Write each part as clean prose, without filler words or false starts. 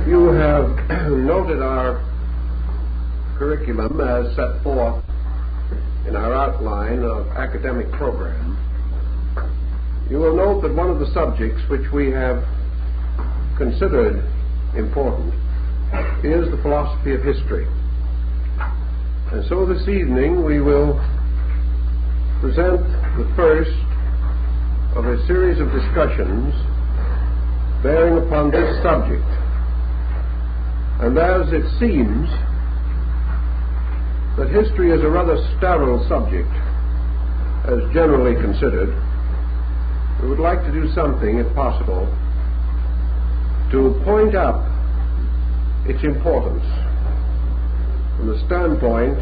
You have noted our curriculum as set forth in our outline of academic program. You will note that one of the subjects which we have considered important is the philosophy of history. And so this evening we will present the first of a series of discussions bearing upon this subject. And as it seems that history is a rather sterile subject, as generally considered, we would like to do something, if possible, to point up its importance from the standpoint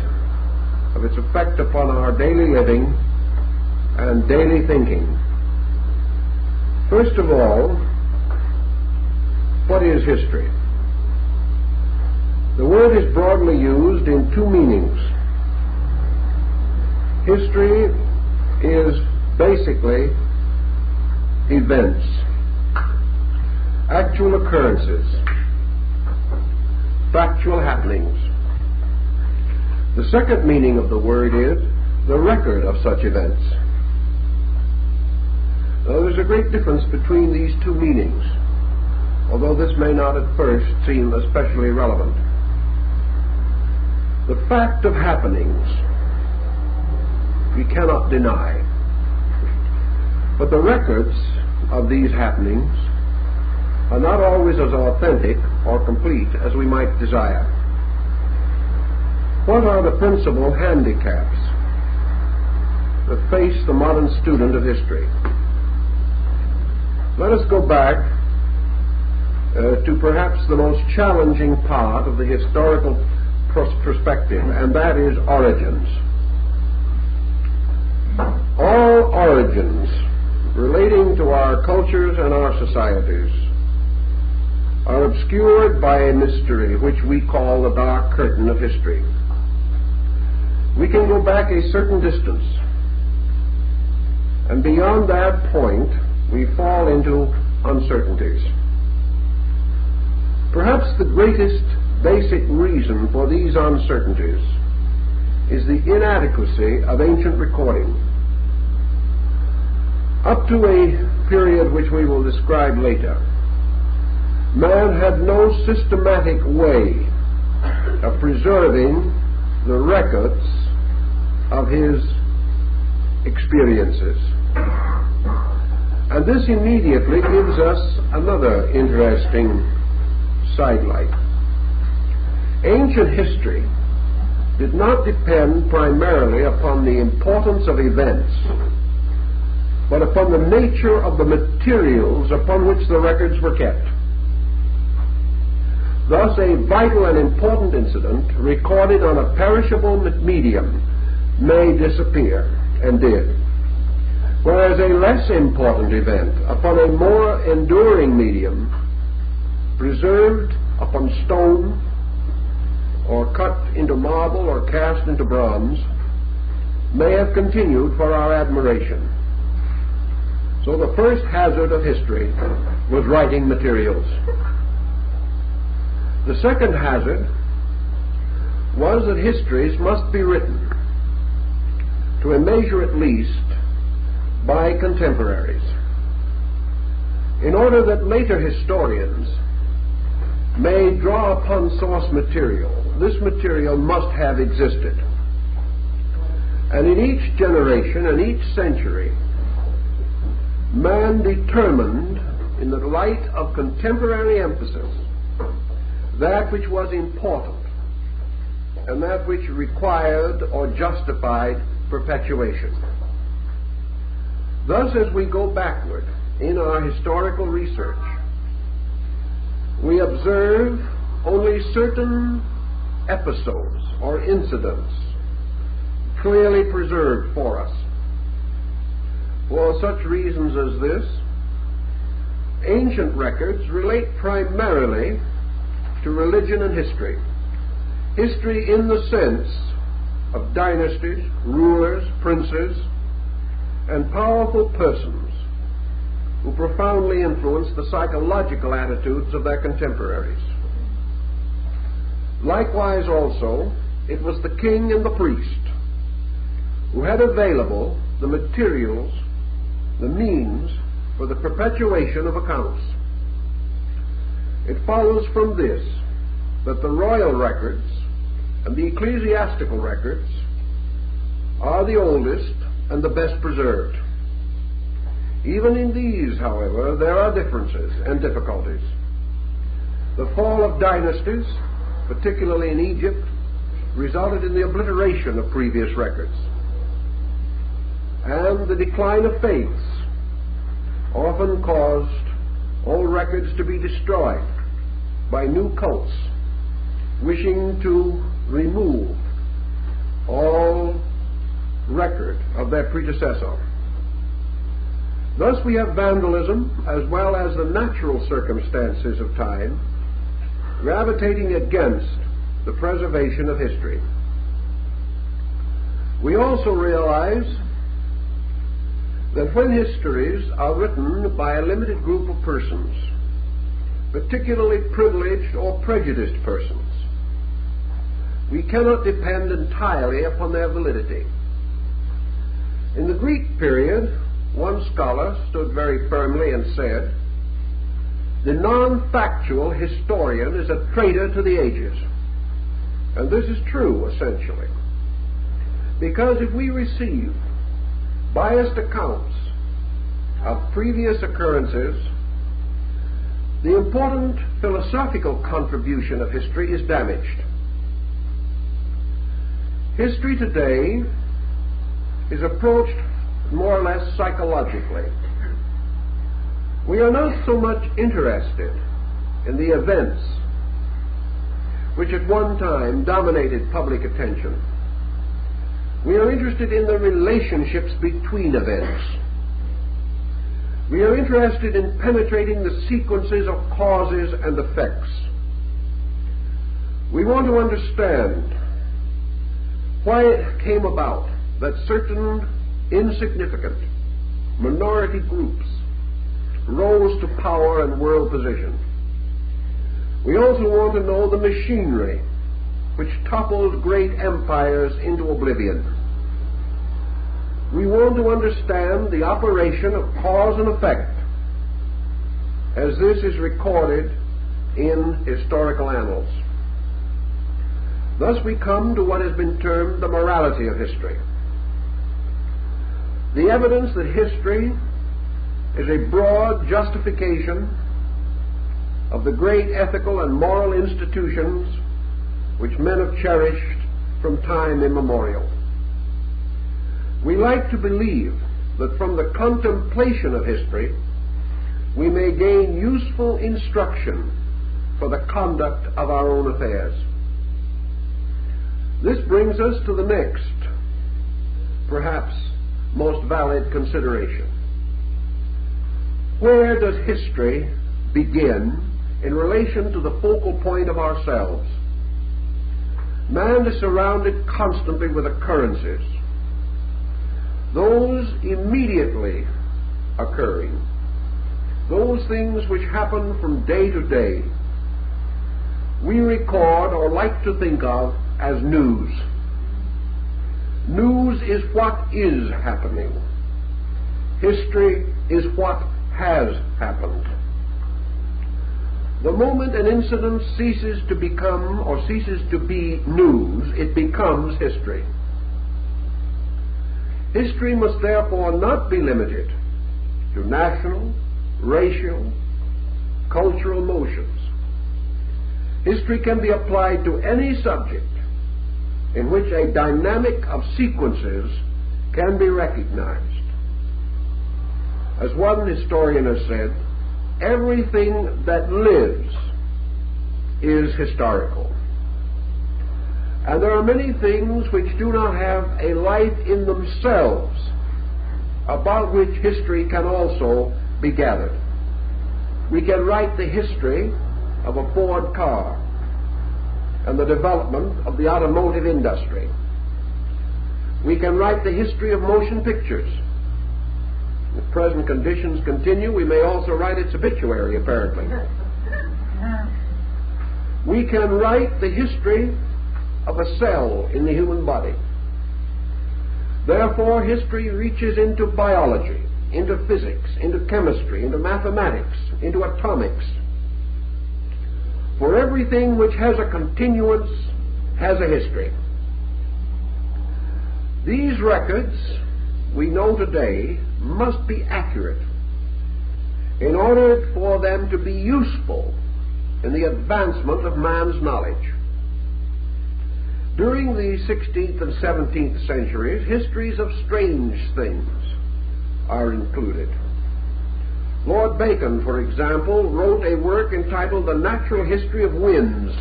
of its effect upon our daily living and daily thinking. First of all, what is history? The word is broadly used in two meanings. History is basically events, actual occurrences, factual happenings. The second meaning of the word is the record of such events. Now, there's a great difference between these two meanings, although this may not at first seem especially relevant. The fact of happenings we cannot deny, but the records of these happenings are not always as authentic or complete as we might desire. What are the principal handicaps that face the modern student of history? Let us go back to perhaps the most challenging part of the historical perspective, and that is origins. All origins relating to our cultures and our societies are obscured by a mystery which we call the dark curtain of history. We can go back a certain distance, and beyond that point we fall into uncertainties. Perhaps the greatest basic reason for these uncertainties is the inadequacy of ancient recording. Up to a period which we will describe later, man had no systematic way of preserving the records of his experiences. And this immediately gives us another interesting sidelight. Ancient history did not depend primarily upon the importance of events, but upon the nature of the materials upon which the records were kept. Thus, a vital and important incident recorded on a perishable medium may disappear, and did, whereas a less important event upon a more enduring medium, preserved upon stone, or cut into marble or cast into bronze, may have continued for our admiration. So the first hazard of history was writing materials. The second hazard was that histories must be written, to a measure at least, by contemporaries, in order that later historians may draw upon source material. This material must have existed. And in each generation and each century, man determined, in the light of contemporary emphasis, that which was important and that which required or justified perpetuation. Thus, as we go backward in our historical research, we observe only certain episodes or incidents clearly preserved for us. For such reasons as this, ancient records relate primarily to religion and history. History in the sense of dynasties, rulers, princes, and powerful persons who profoundly influenced the psychological attitudes of their contemporaries. Likewise also, it was the king and the priest who had available the materials, the means for the perpetuation of accounts. It follows from this that the royal records and the ecclesiastical records are the oldest and the best preserved. Even in these, however, there are differences and difficulties. The fall of dynasties, particularly in Egypt, resulted in the obliteration of previous records. And the decline of faiths often caused old records to be destroyed by new cults wishing to remove all record of their predecessor. Thus we have vandalism as well as the natural circumstances of time gravitating against the preservation of history. We also realize that when histories are written by a limited group of persons, particularly privileged or prejudiced persons, we cannot depend entirely upon their validity. In the Greek period, one scholar stood very firmly and said, "The non-factual historian is a traitor to the ages." And this is true, essentially. Because if we receive biased accounts of previous occurrences, the important philosophical contribution of history is damaged. History today is approached more or less psychologically. We are not so much interested in the events which at one time dominated public attention. We are interested in the relationships between events. We are interested in penetrating the sequences of causes and effects. We want to understand why it came about that certain insignificant minority groups rose to power and world position. We also want to know the machinery which toppled great empires into oblivion. We want to understand the operation of cause and effect as this is recorded in historical annals. Thus we come to what has been termed the morality of history. The evidence that history is a broad justification of the great ethical and moral institutions which men have cherished from time immemorial. We like to believe that from the contemplation of history we may gain useful instruction for the conduct of our own affairs. This brings us to the next, perhaps most valid consideration. Where does history begin in relation to the focal point of ourselves? Man is surrounded constantly with occurrences, those immediately occurring, those things which happen from day to day, we record or like to think of as news. News is what is happening. History is what has happened. The moment an incident ceases to become or ceases to be news, it becomes history. History must therefore not be limited to national, racial, cultural motions. History can be applied to any subject in which a dynamic of sequences can be recognized. As one historian has said, everything that lives is historical. And there are many things which do not have a life in themselves about which history can also be gathered. We can write the history of a Ford car and the development of the automotive industry. We can write the history of motion pictures. If present conditions continue, we may also write its obituary, apparently. We can write the history of a cell in the human body. Therefore, history reaches into biology, into physics, into chemistry, into mathematics, into atomics. For everything which has a continuance has a history. These records, we know today, must be accurate in order for them to be useful in the advancement of man's knowledge. During the 16th and 17th centuries, histories of strange things are included. Lord Bacon, for example, wrote a work entitled The Natural History of Winds,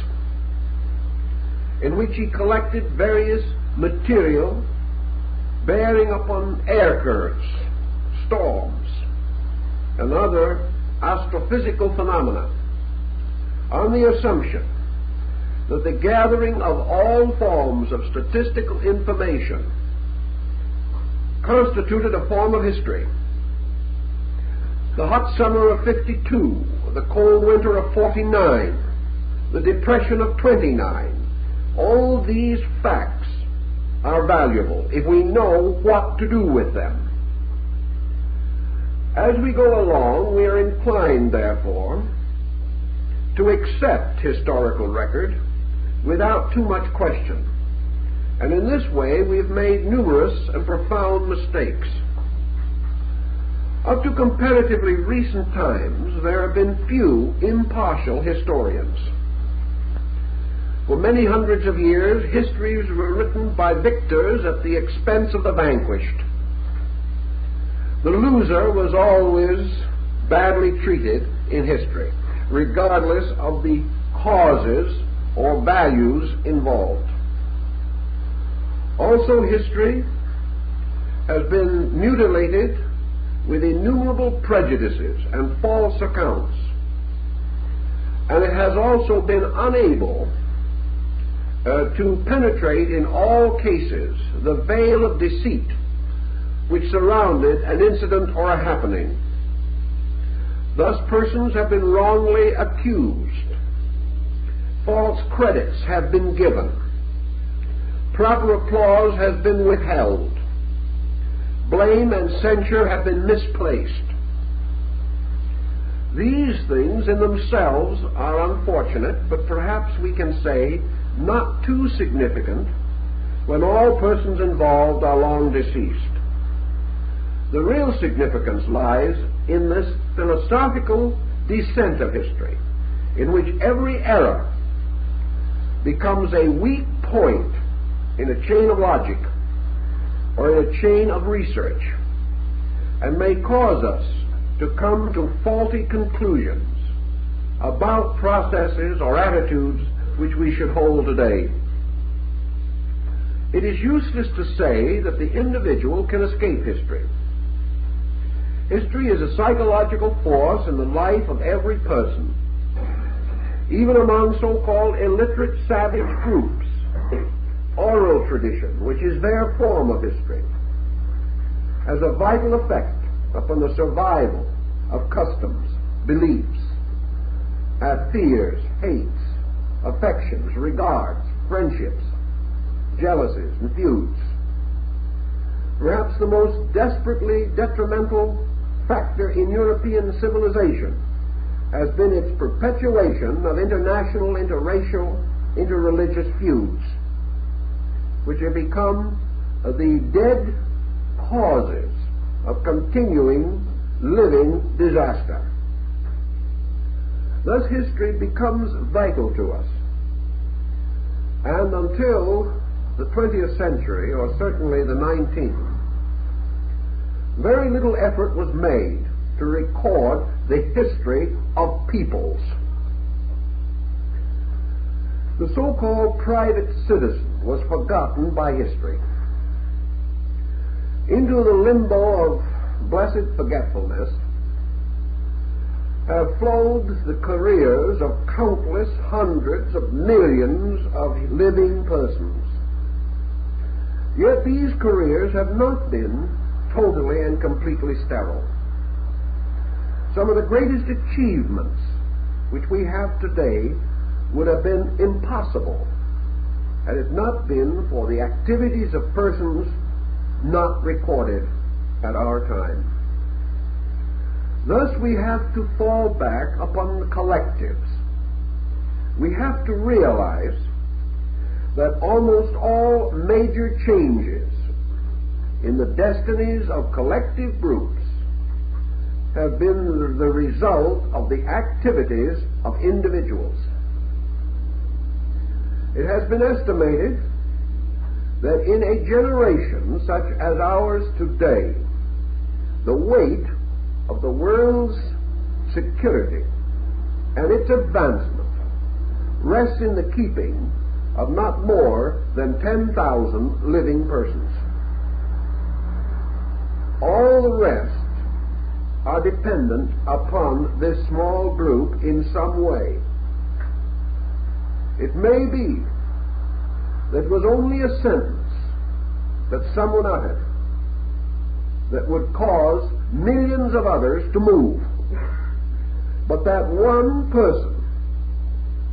in which he collected various material bearing upon air currents, storms, and other astrophysical phenomena, on the assumption that the gathering of all forms of statistical information constituted a form of history. The hot summer of 52, the cold winter of 49, the depression of 29, all these facts are valuable if we know what to do with them. As we go along, we are inclined, therefore, to accept historical record without too much question. And in this way, we've made numerous and profound mistakes. Up to comparatively recent times, there have been few impartial historians. For many hundreds of years, histories were written by victors at the expense of the vanquished. The loser was always badly treated in history, regardless of the causes or values involved. Also, history has been mutilated with innumerable prejudices and false accounts, and it has also been unable to penetrate in all cases the veil of deceit which surrounded an incident or a happening. Thus, persons have been wrongly accused, false credits have been given, proper applause has been withheld, blame and censure have been misplaced. These things in themselves are unfortunate, but perhaps we can say not too significant when all persons involved are long deceased. The real significance lies in this philosophical descent of history, in which every error becomes a weak point in a chain of logic or in a chain of research, and may cause us to come to faulty conclusions about processes or attitudes which we should hold today. It is useless to say that the individual can escape history. History is a psychological force in the life of every person, even among so-called illiterate savage groups. Oral tradition, which is their form of history, has a vital effect upon the survival of customs, beliefs, fears, hates, affections, regards, friendships, jealousies, and feuds. Perhaps the most desperately detrimental factor in European civilization has been its perpetuation of international, interracial, interreligious feuds, which have become the dead causes of continuing living disaster. Thus, history becomes vital to us. And until the 20th century, or certainly the 19th, very little effort was made to record the history of peoples. The so-called private citizen was forgotten by history. Into the limbo of blessed forgetfulness have flowed the careers of countless hundreds of millions of living persons. Yet these careers have not been totally and completely sterile. Some of the greatest achievements which we have today would have been impossible had it not been for the activities of persons not recorded at our time. Thus we have to fall back upon the collectives. We have to realize that almost all major changes in the destinies of collective groups have been the result of the activities of individuals. It has been estimated that in a generation such as ours today, the weight of the world's security and its advancement rests in the keeping of not more than 10,000 living persons. All the rest are dependent upon this small group in some way. It may be that it was only a sentence that someone uttered that would cause millions of others to move. But that one person,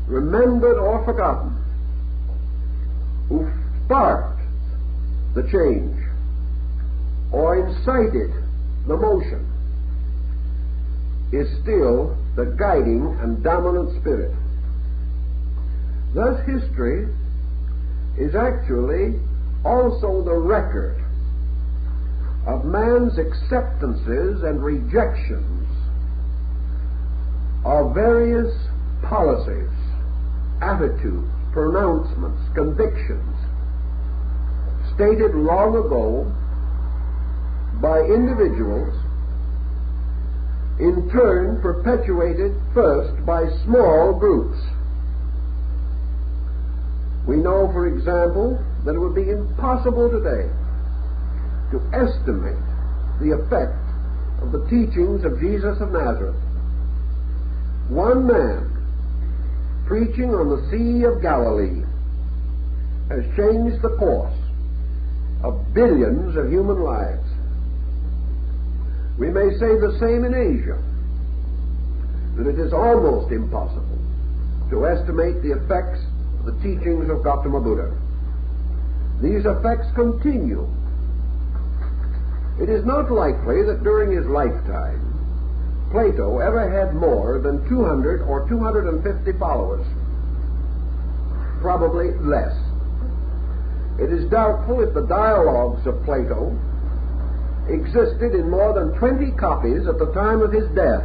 remembered or forgotten, who sparked the change or incited the motion, is still the guiding and dominant spirit. Thus history is actually also the record of man's acceptances and rejections of various policies, attitudes, pronouncements, convictions stated long ago by individuals, in turn perpetuated first by small groups. We know, for example, that it would be impossible today to estimate the effect of the teachings of Jesus of Nazareth. One man preaching on the Sea of Galilee has changed the course of billions of human lives. We may say the same in Asia, that it is almost impossible to estimate the effects of the teachings of Gautama Buddha. These effects continue. It is not likely that during his lifetime Plato ever had more than 200 or 250 followers. Probably less. It is doubtful if the dialogues of Plato existed in more than 20 copies at the time of his death.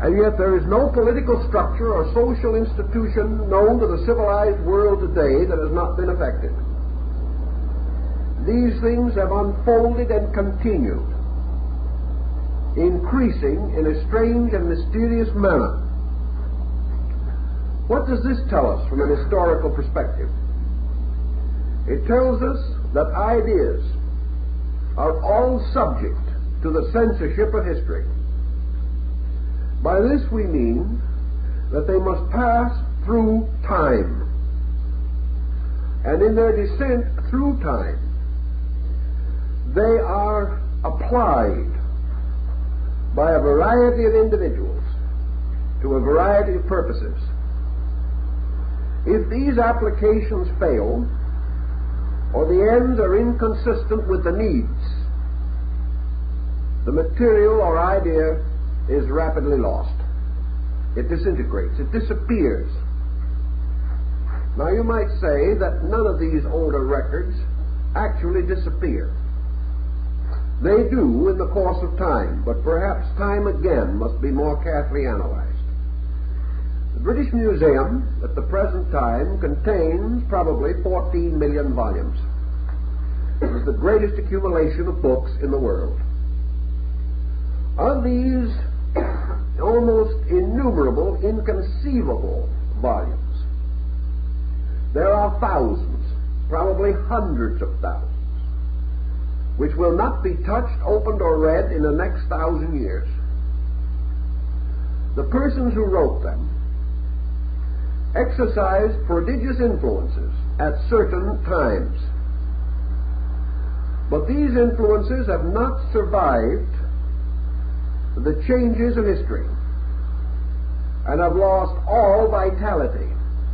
And yet there is no political structure or social institution known to the civilized world today that has not been affected. These things have unfolded and continued, increasing in a strange and mysterious manner. What does this tell us from an historical perspective? It tells us that ideas are all subject to the censorship of history. By this we mean that they must pass through time. And in their descent through time, they are applied by a variety of individuals to a variety of purposes. If these applications fail, or the ends are inconsistent with the needs, the material or idea is rapidly lost. It disintegrates, it disappears. Now you might say that none of these older records actually disappear. They do in the course of time, but perhaps time again must be more carefully analyzed. The British Museum at the present time contains probably 14 million volumes. It is the greatest accumulation of books in the world. Of these almost innumerable, inconceivable volumes, there are thousands, probably hundreds of thousands, which will not be touched, opened, or read in the next 1,000 years. The persons who wrote them exercised prodigious influences at certain times. But these influences have not survived the changes of history. and have lost all vitality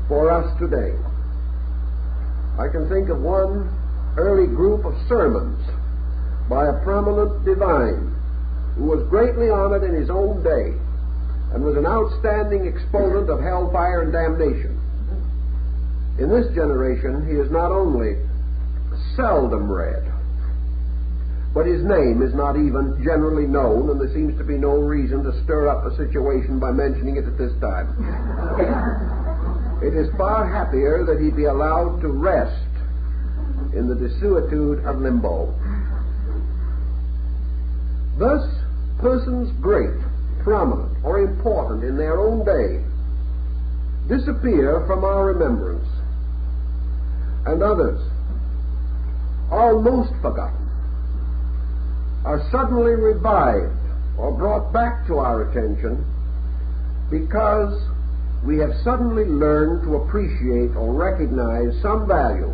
for us today. I can think of one early group of sermons by a prominent divine who was greatly honored in his own day and was an outstanding exponent of hellfire and damnation. In this generation, he is not only seldom read, but his name is not even generally known, and there seems to be no reason to stir up a situation by mentioning it at this time. It is far happier that he be allowed to rest in the desuetude of limbo. Thus, persons great, prominent, or important in their own day disappear from our remembrance, and others, almost forgotten, are suddenly revived or brought back to our attention because we have suddenly learned to appreciate or recognize some value,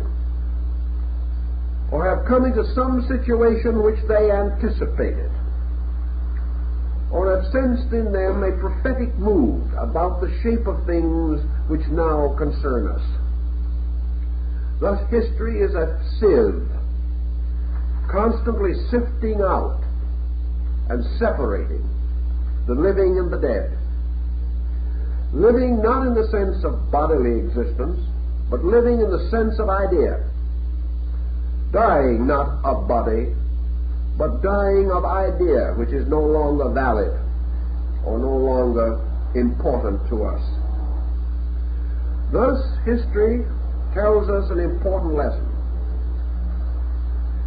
or have come into some situation which they anticipated, or have sensed in them a prophetic mood about the shape of things which now concern us. Thus, history is a sieve, constantly sifting out and separating the living and the dead. Living not in the sense of bodily existence, but living in the sense of idea. Dying not of body, but dying of idea, which is no longer valid or no longer important to us. Thus, history tells us an important lesson.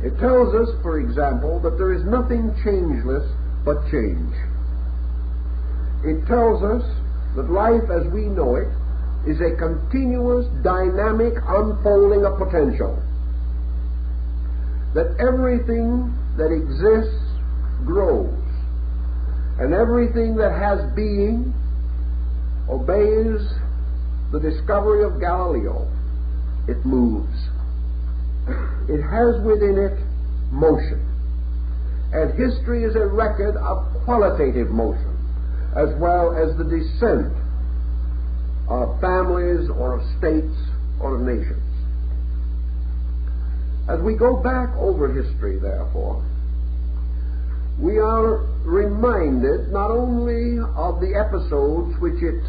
It tells us, for example, that there is nothing changeless but change. It tells us that life as we know it is a continuous, dynamic unfolding of potential. That everything that exists grows, and everything that has being obeys the discovery of Galileo. It moves. It has within it motion. And history is a record of qualitative motion, as well as the descent of families or of states or of nations. As we go back over history, therefore, we are reminded not only of the episodes which it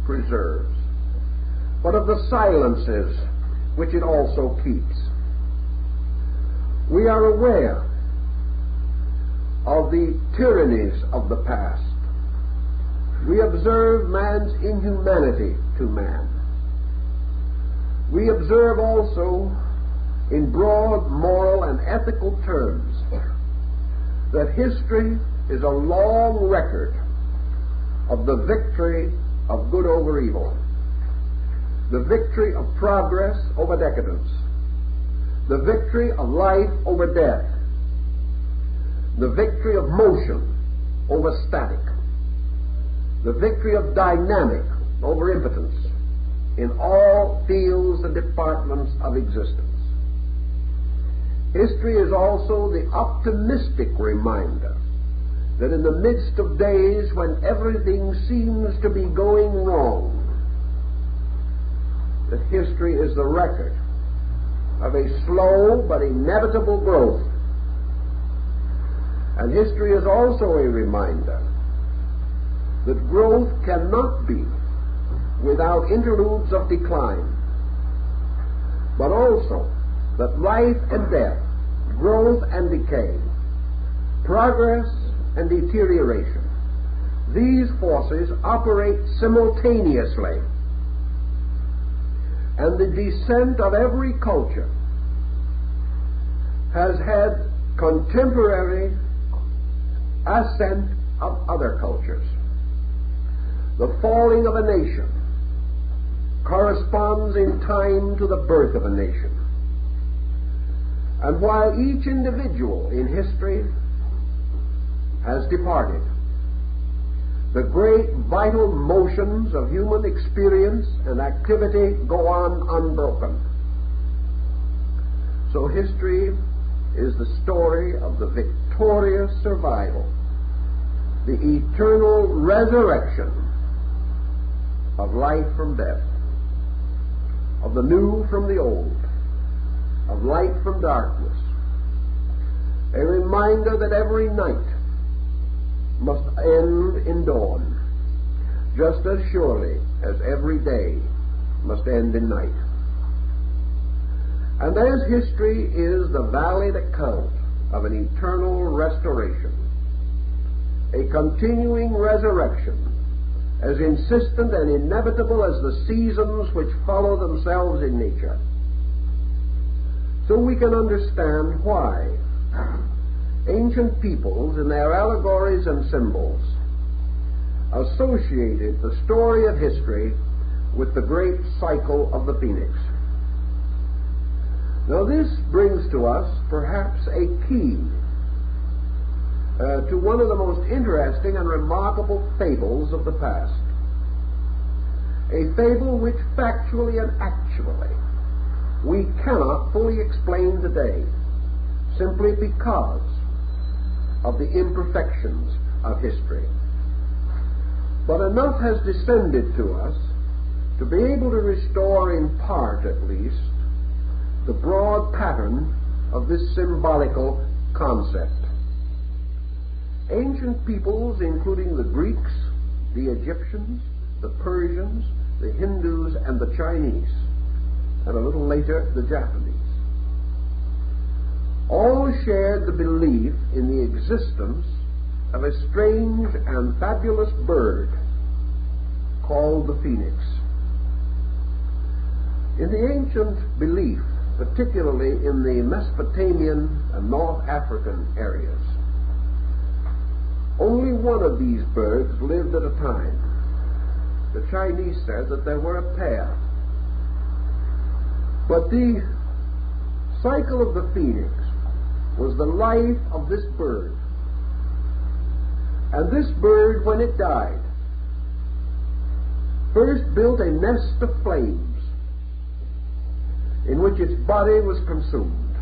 preserves, but of the silences which it also keeps. We are aware of the tyrannies of the past. We observe man's inhumanity to man. We observe also, in broad moral and ethical terms, that history is a long record of the victory of good over evil, the victory of progress over decadence, the victory of life over death, the victory of motion over static, the victory of dynamic over impotence in all fields and departments of existence. History is also the optimistic reminder that in the midst of days when everything seems to be going wrong, that history is the record of a slow but inevitable growth. And history is also a reminder that growth cannot be without interludes of decline, but also that life and death, growth and decay, progress and deterioration, these forces operate simultaneously. And the descent of every culture has had contemporary ascent of other cultures. The falling of a nation corresponds in time to the birth of a nation. And while each individual in history has departed, the great vital motions of human experience and activity go on unbroken. So history is the story of the victorious survival, the eternal resurrection of life from death, of the new from the old, of light from darkness, a reminder that every night must end in dawn, just as surely as every day must end in night. And as history is the valid account of an eternal restoration, a continuing resurrection, as insistent and inevitable as the seasons which follow themselves in nature, so we can understand why ancient peoples in their allegories and symbols associated the story of history with the great cycle of the phoenix. Now this brings to us perhaps a key to one of the most interesting and remarkable fables of the past, a fable which factually and actually we cannot fully explain today, simply because of the imperfections of history. But enough has descended to us to be able to restore, in part at least, the broad pattern of this symbolical concept. Ancient peoples, including the Greeks, the Egyptians, the Persians, the Hindus, and the Chinese, and a little later the Japanese, all shared the belief in the existence of a strange and fabulous bird called the phoenix. In the ancient belief, particularly in the Mesopotamian and North African areas, only one of these birds lived at a time. The Chinese said that there were a pair. But the cycle of the phoenix was the life of this bird. And this bird, when it died, first built a nest of flames in which its body was consumed.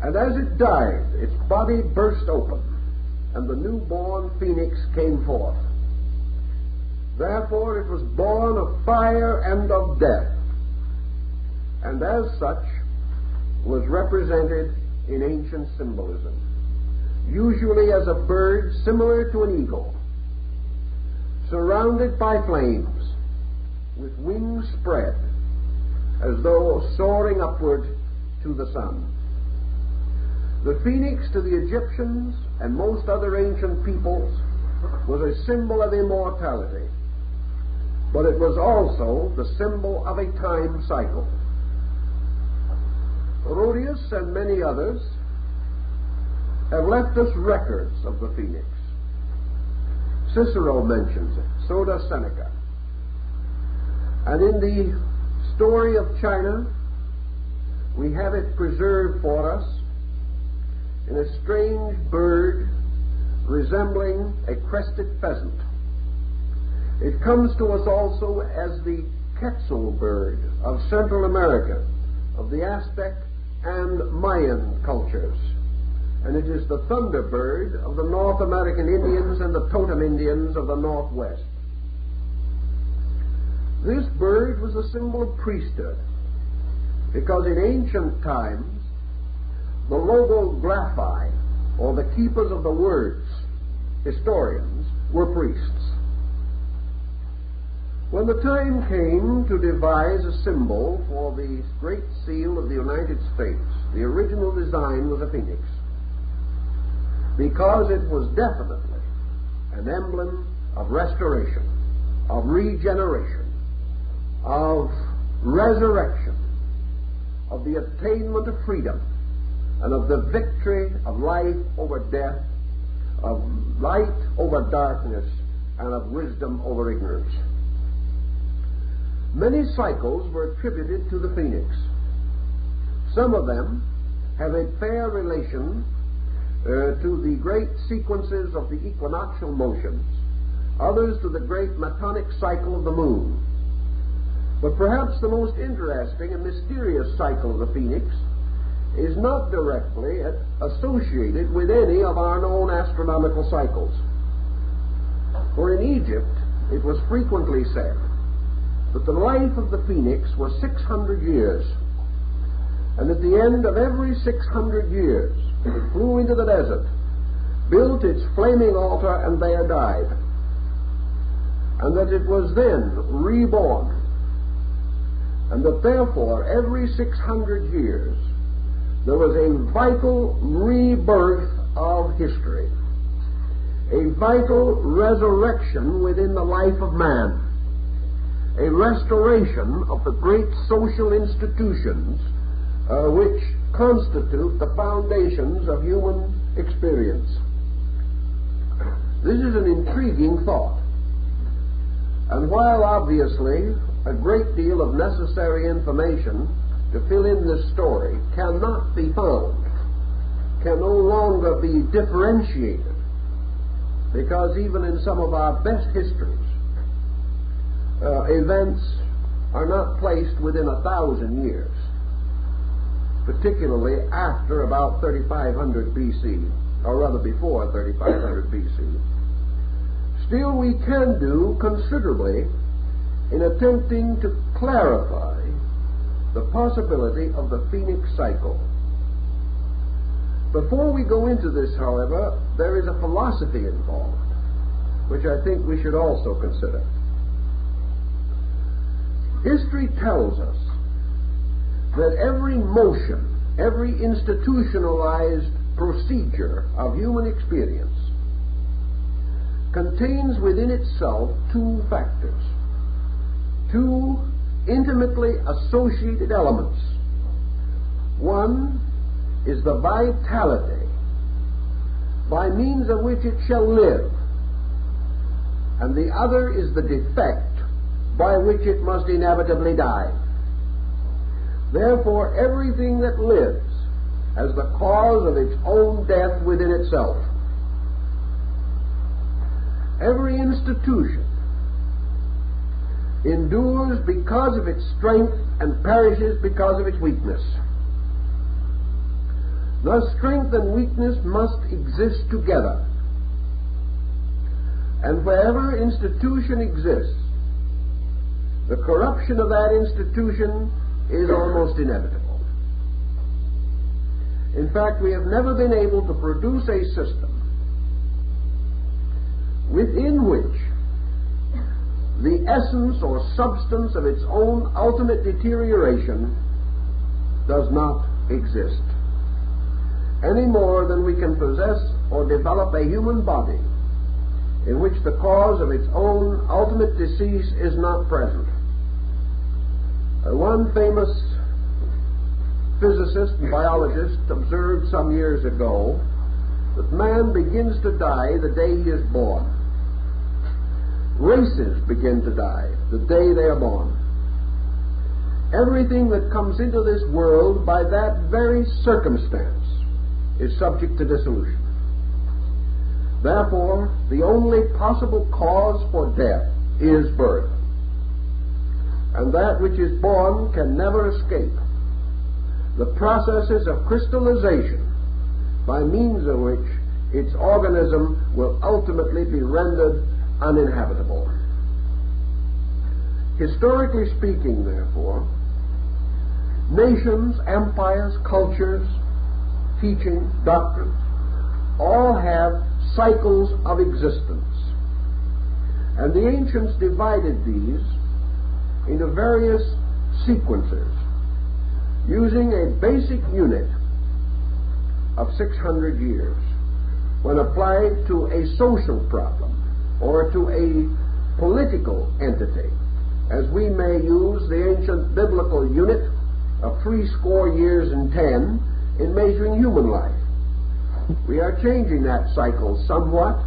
And as it died, its body burst open, and the newborn phoenix came forth. Therefore it was born of fire and of death, and as such was represented in ancient symbolism, usually as a bird similar to an eagle, surrounded by flames, with wings spread, as though soaring upward to the sun. The phoenix to the Egyptians and most other ancient peoples was a symbol of immortality, but it was also the symbol of a time cycle. Rhodius and many others have left us records of the phoenix. Cicero mentions it, so does Seneca. And in the story of China, we have it preserved for us in a strange bird resembling a crested pheasant. It comes to us also as the quetzal bird of Central America, of the Aztec and Mayan cultures. And it is the thunderbird of the North American Indians and the totem Indians of the Northwest. This bird was a symbol of priesthood, because in ancient times the logographi, or the keepers of the words, historians, were priests. When the time came to devise a symbol for the Great Seal of the United States, the original design was a phoenix, because it was definitely an emblem of restoration, of regeneration, of resurrection, of the attainment of freedom, and of the victory of life over death, of light over darkness, and of wisdom over ignorance. Many cycles were attributed to the phoenix. Some of them have a fair relation to the great sequences of the equinoctial motions, others to the great metonic cycle of the moon. But perhaps the most interesting and mysterious cycle of the phoenix is not directly associated with any of our known astronomical cycles. For in Egypt, it was frequently said that the life of the phoenix was 600 years, and at the end of every 600 years it flew into the desert, built its flaming altar, and there died, and that it was then reborn, and that therefore every 600 years there was a vital rebirth of history, a vital resurrection within the life of man, a restoration of the great social institutions which constitute the foundations of human experience. This is an intriguing thought, and while obviously a great deal of necessary information to fill in this story cannot be found, can no longer be differentiated, because even in some of our best histories, events are not placed within 1,000 years, particularly after about 3500 BC, or rather before 3500 BC. Still, we can do considerably in attempting to clarify the possibility of the phoenix cycle. Before we go into this, however, there is a philosophy involved, which I think we should also consider. History tells us that every motion, every institutionalized procedure of human experience contains within itself two factors, two intimately associated elements. One is the vitality by means of which it shall live, and the other is the defect by which it must inevitably die. Therefore, everything that lives has the cause of its own death within itself. Every institution endures because of its strength and perishes because of its weakness. Thus, strength and weakness must exist together. And wherever institution exists, the corruption of that institution is almost inevitable. In fact, we have never been able to produce a system within which the essence or substance of its own ultimate deterioration does not exist, any more than we can possess or develop a human body in which the cause of its own ultimate decease is not present. One famous physicist and biologist observed some years ago that man begins to die the day he is born. Races begin to die the day they are born. Everything that comes into this world by that very circumstance is subject to dissolution. Therefore, the only possible cause for death is birth. And that which is born can never escape the processes of crystallization by means of which its organism will ultimately be rendered uninhabitable. Historically speaking, therefore, nations, empires, cultures, teaching, doctrines, all have cycles of existence. And the ancients divided these into various sequences using a basic unit of 600 years when applied to a social problem or to a political entity, as we may use the ancient biblical unit of 80 years and 10 in measuring human life. We are changing that cycle somewhat,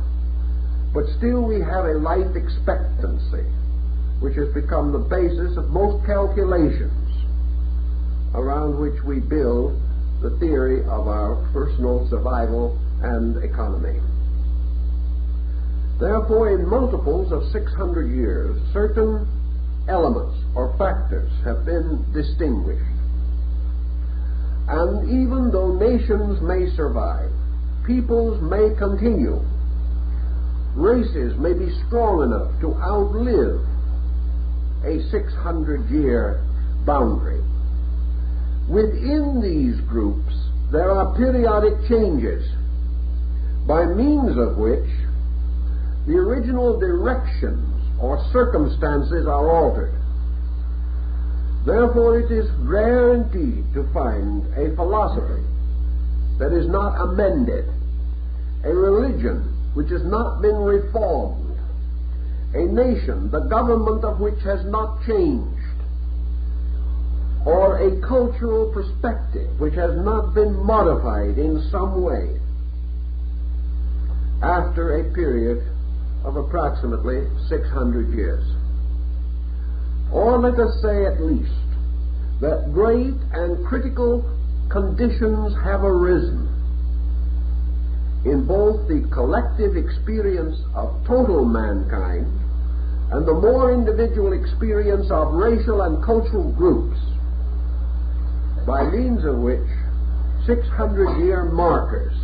but still we have a life expectancy which has become the basis of most calculations around which we build the theory of our personal survival and economy. Therefore, in multiples of 600 years, certain elements or factors have been distinguished. And even though nations may survive, peoples may continue, races may be strong enough to outlive a 600-year boundary. Within these groups, there are periodic changes, by means of which the original directions or circumstances are altered. Therefore, it is rare indeed to find a philosophy that is not amended, a religion which has not been reformed, a nation, the government of which has not changed, or a cultural perspective which has not been modified in some way after a period of approximately 600 years. Or let us say at least that great and critical conditions have arisen in both the collective experience of total mankind and the more individual experience of racial and cultural groups, by means of which 600-year markers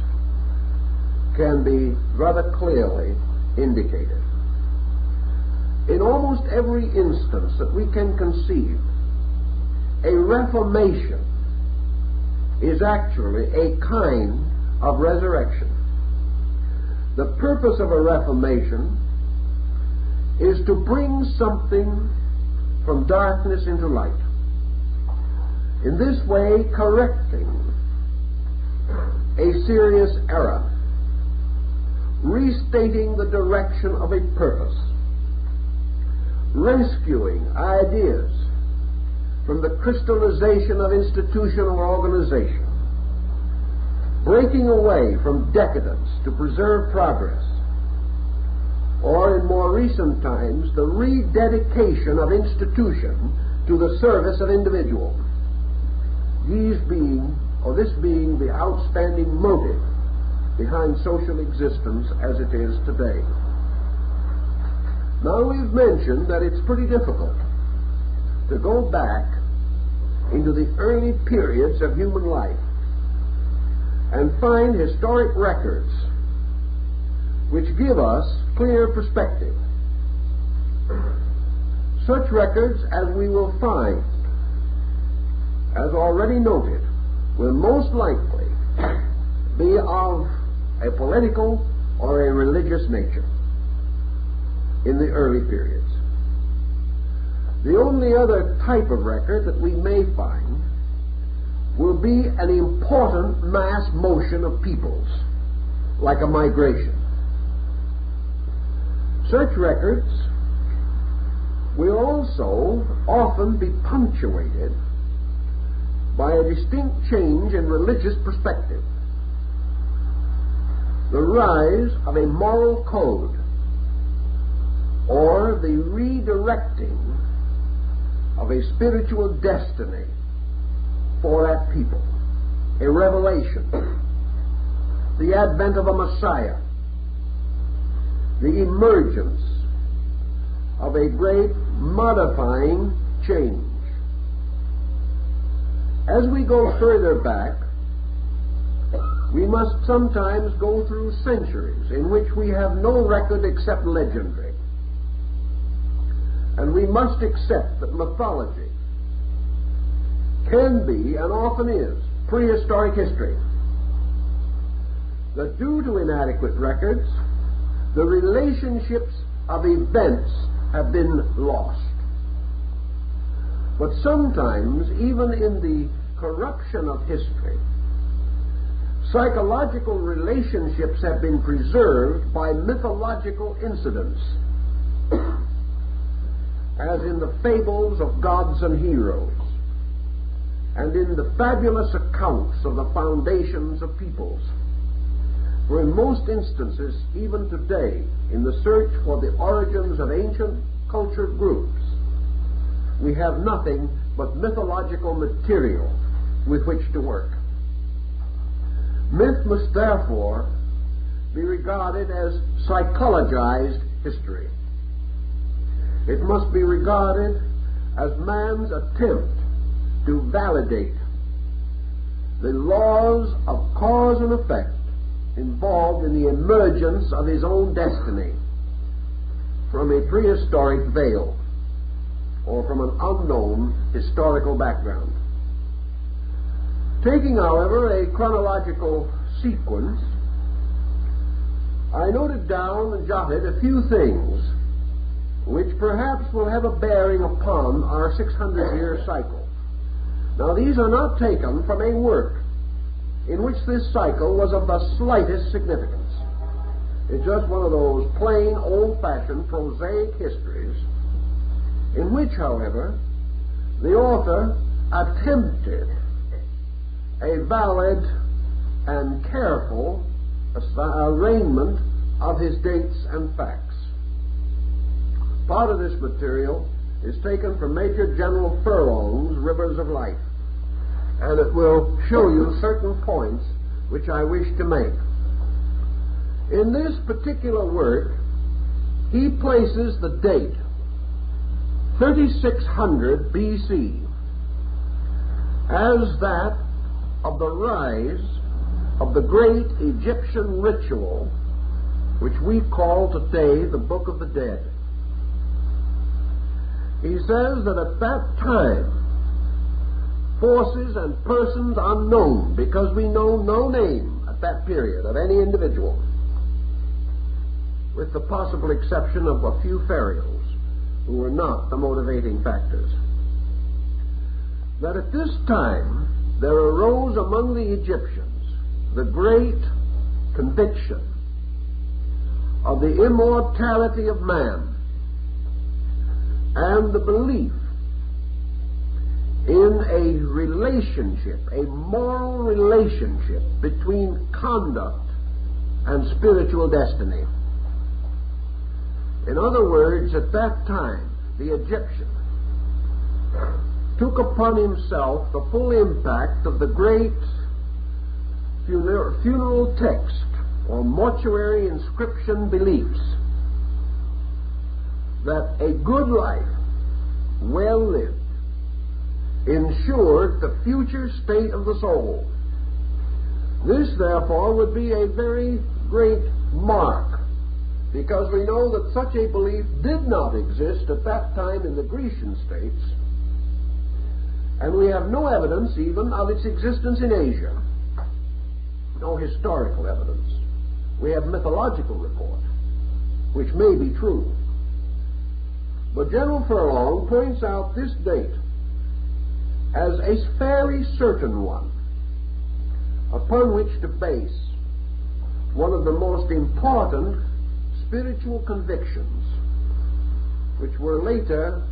can be rather clearly indicated. In almost every instance that we can conceive, a reformation is actually a kind of resurrection. The purpose of a reformation is to bring something from darkness into light. In this way, correcting a serious error, restating the direction of a purpose, rescuing ideas from the crystallization of institution or organization, breaking away from decadence to preserve progress, or in more recent times, the rededication of institution to the service of individual. This being the outstanding motive behind social existence as it is today. Now, we've mentioned that it's pretty difficult to go back into the early periods of human life and find historic records which give us clear perspective. Such records as we will find, as already noted, will most likely be of a political or a religious nature in the early periods. The only other type of record that we may find will be an important mass motion of peoples, like a migration. Such records will also often be punctuated by a distinct change in religious perspective, the rise of a moral code, or the redirecting of a spiritual destiny for that people, a revelation, the advent of a Messiah, the emergence of a great modifying change. As we go further back, we must sometimes go through centuries in which we have no record except legendary. And we must accept that mythology can be, and often is, prehistoric history. That due to inadequate records, the relationships of events have been lost. But sometimes, even in the corruption of history, psychological relationships have been preserved by mythological incidents, as in the fables of gods and heroes, and in the fabulous accounts of the foundations of peoples. For in most instances, even today, in the search for the origins of ancient cultured groups, we have nothing but mythological material with which to work. Myth must therefore be regarded as psychologized history. It must be regarded as man's attempt to validate the laws of cause and effect involved in the emergence of his own destiny from a prehistoric veil or from an unknown historical background. Taking, however, a chronological sequence, I noted down and jotted a few things which perhaps will have a bearing upon our 600-year cycle. Now, these are not taken from a work in which this cycle was of the slightest significance. It's just one of those plain, old-fashioned, prosaic histories in which, however, the author attempted a valid and careful arraignment of his dates and facts. Part of this material is taken from Major General Furlong's Rivers of Life, and it will show you certain points which I wish to make. In this particular work, he places the date 3600 BC as that of the rise of the great Egyptian ritual which we call today the Book of the Dead. He says that at that time, forces and persons unknown, because we know no name at that period of any individual, with the possible exception of a few pharaohs who were not the motivating factors, that at this time there arose among the Egyptians the great conviction of the immortality of man and the belief in a relationship, a moral relationship between conduct and spiritual destiny. In other words, at that time, the Egyptian took upon himself the full impact of the great funeral text or mortuary inscription beliefs that a good life, well lived, ensured the future state of the soul. This, therefore, would be a very great mark, because we know that such a belief did not exist at that time in the Grecian states, and we have no evidence even of its existence in Asia. No historical evidence. We have mythological report, which may be true. But General Furlong points out this date as a very certain one upon which to base one of the most important spiritual convictions, which were later,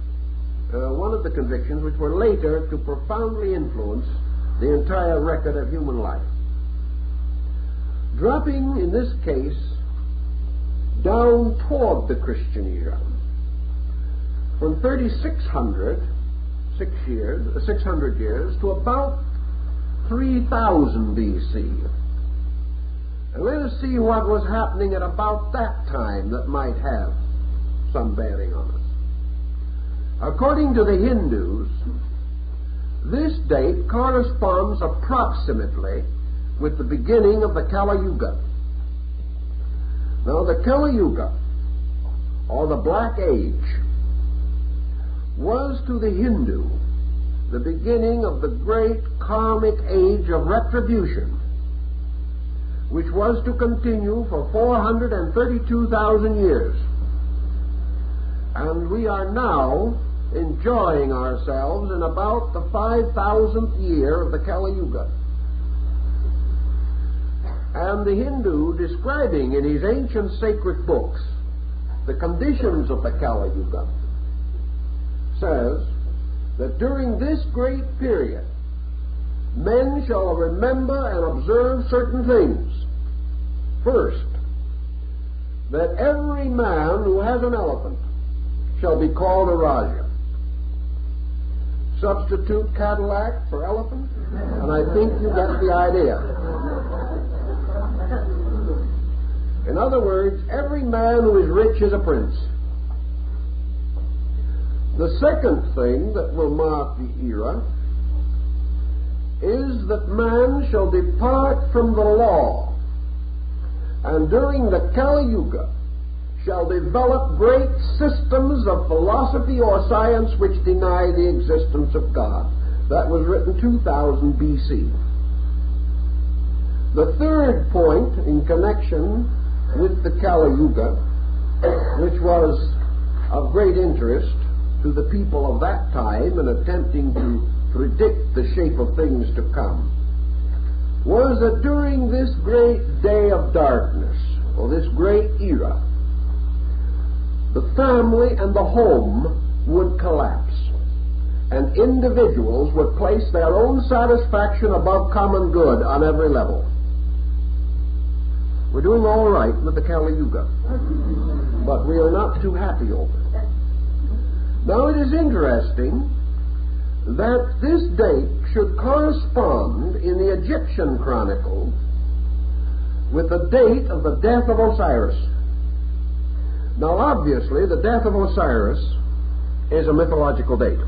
one of the convictions which were later to profoundly influence the entire record of human life. Dropping, in this case, down toward the Christian era, from 3600 600 years to about 3000 BC. And let us see what was happening at about that time that might have some bearing on us. According to the Hindus, this date corresponds approximately with the beginning of the Kali Yuga. Now, the Kali Yuga, or the Black Age, was to the Hindu the beginning of the great karmic age of retribution, which was to continue for 432,000 years. And we are now enjoying ourselves in about the 5,000th year of the Kali Yuga. And the Hindu, describing in his ancient sacred books the conditions of the Kali Yuga, says that during this great period men shall remember and observe certain things. First, that every man who has an elephant shall be called a Raja. Substitute Cadillac for elephant, and I think you get the idea. In other words, every man who is rich is a prince. The second thing that will mark the era is that man shall depart from the law and during the Kali Yuga shall develop great systems of philosophy or science which deny the existence of God. That was written 2000 BC. The third point in connection with the Kali Yuga, which was of great interest to the people of that time in attempting to predict the shape of things to come, was that during this great day of darkness, or this great era, the family and the home would collapse, and individuals would place their own satisfaction above common good on every level. We're doing all right with the Kali Yuga, but we are not too happy over it. Now, it is interesting that this date should correspond in the Egyptian Chronicle with the date of the death of Osiris. Now, obviously, the death of Osiris is a mythological date.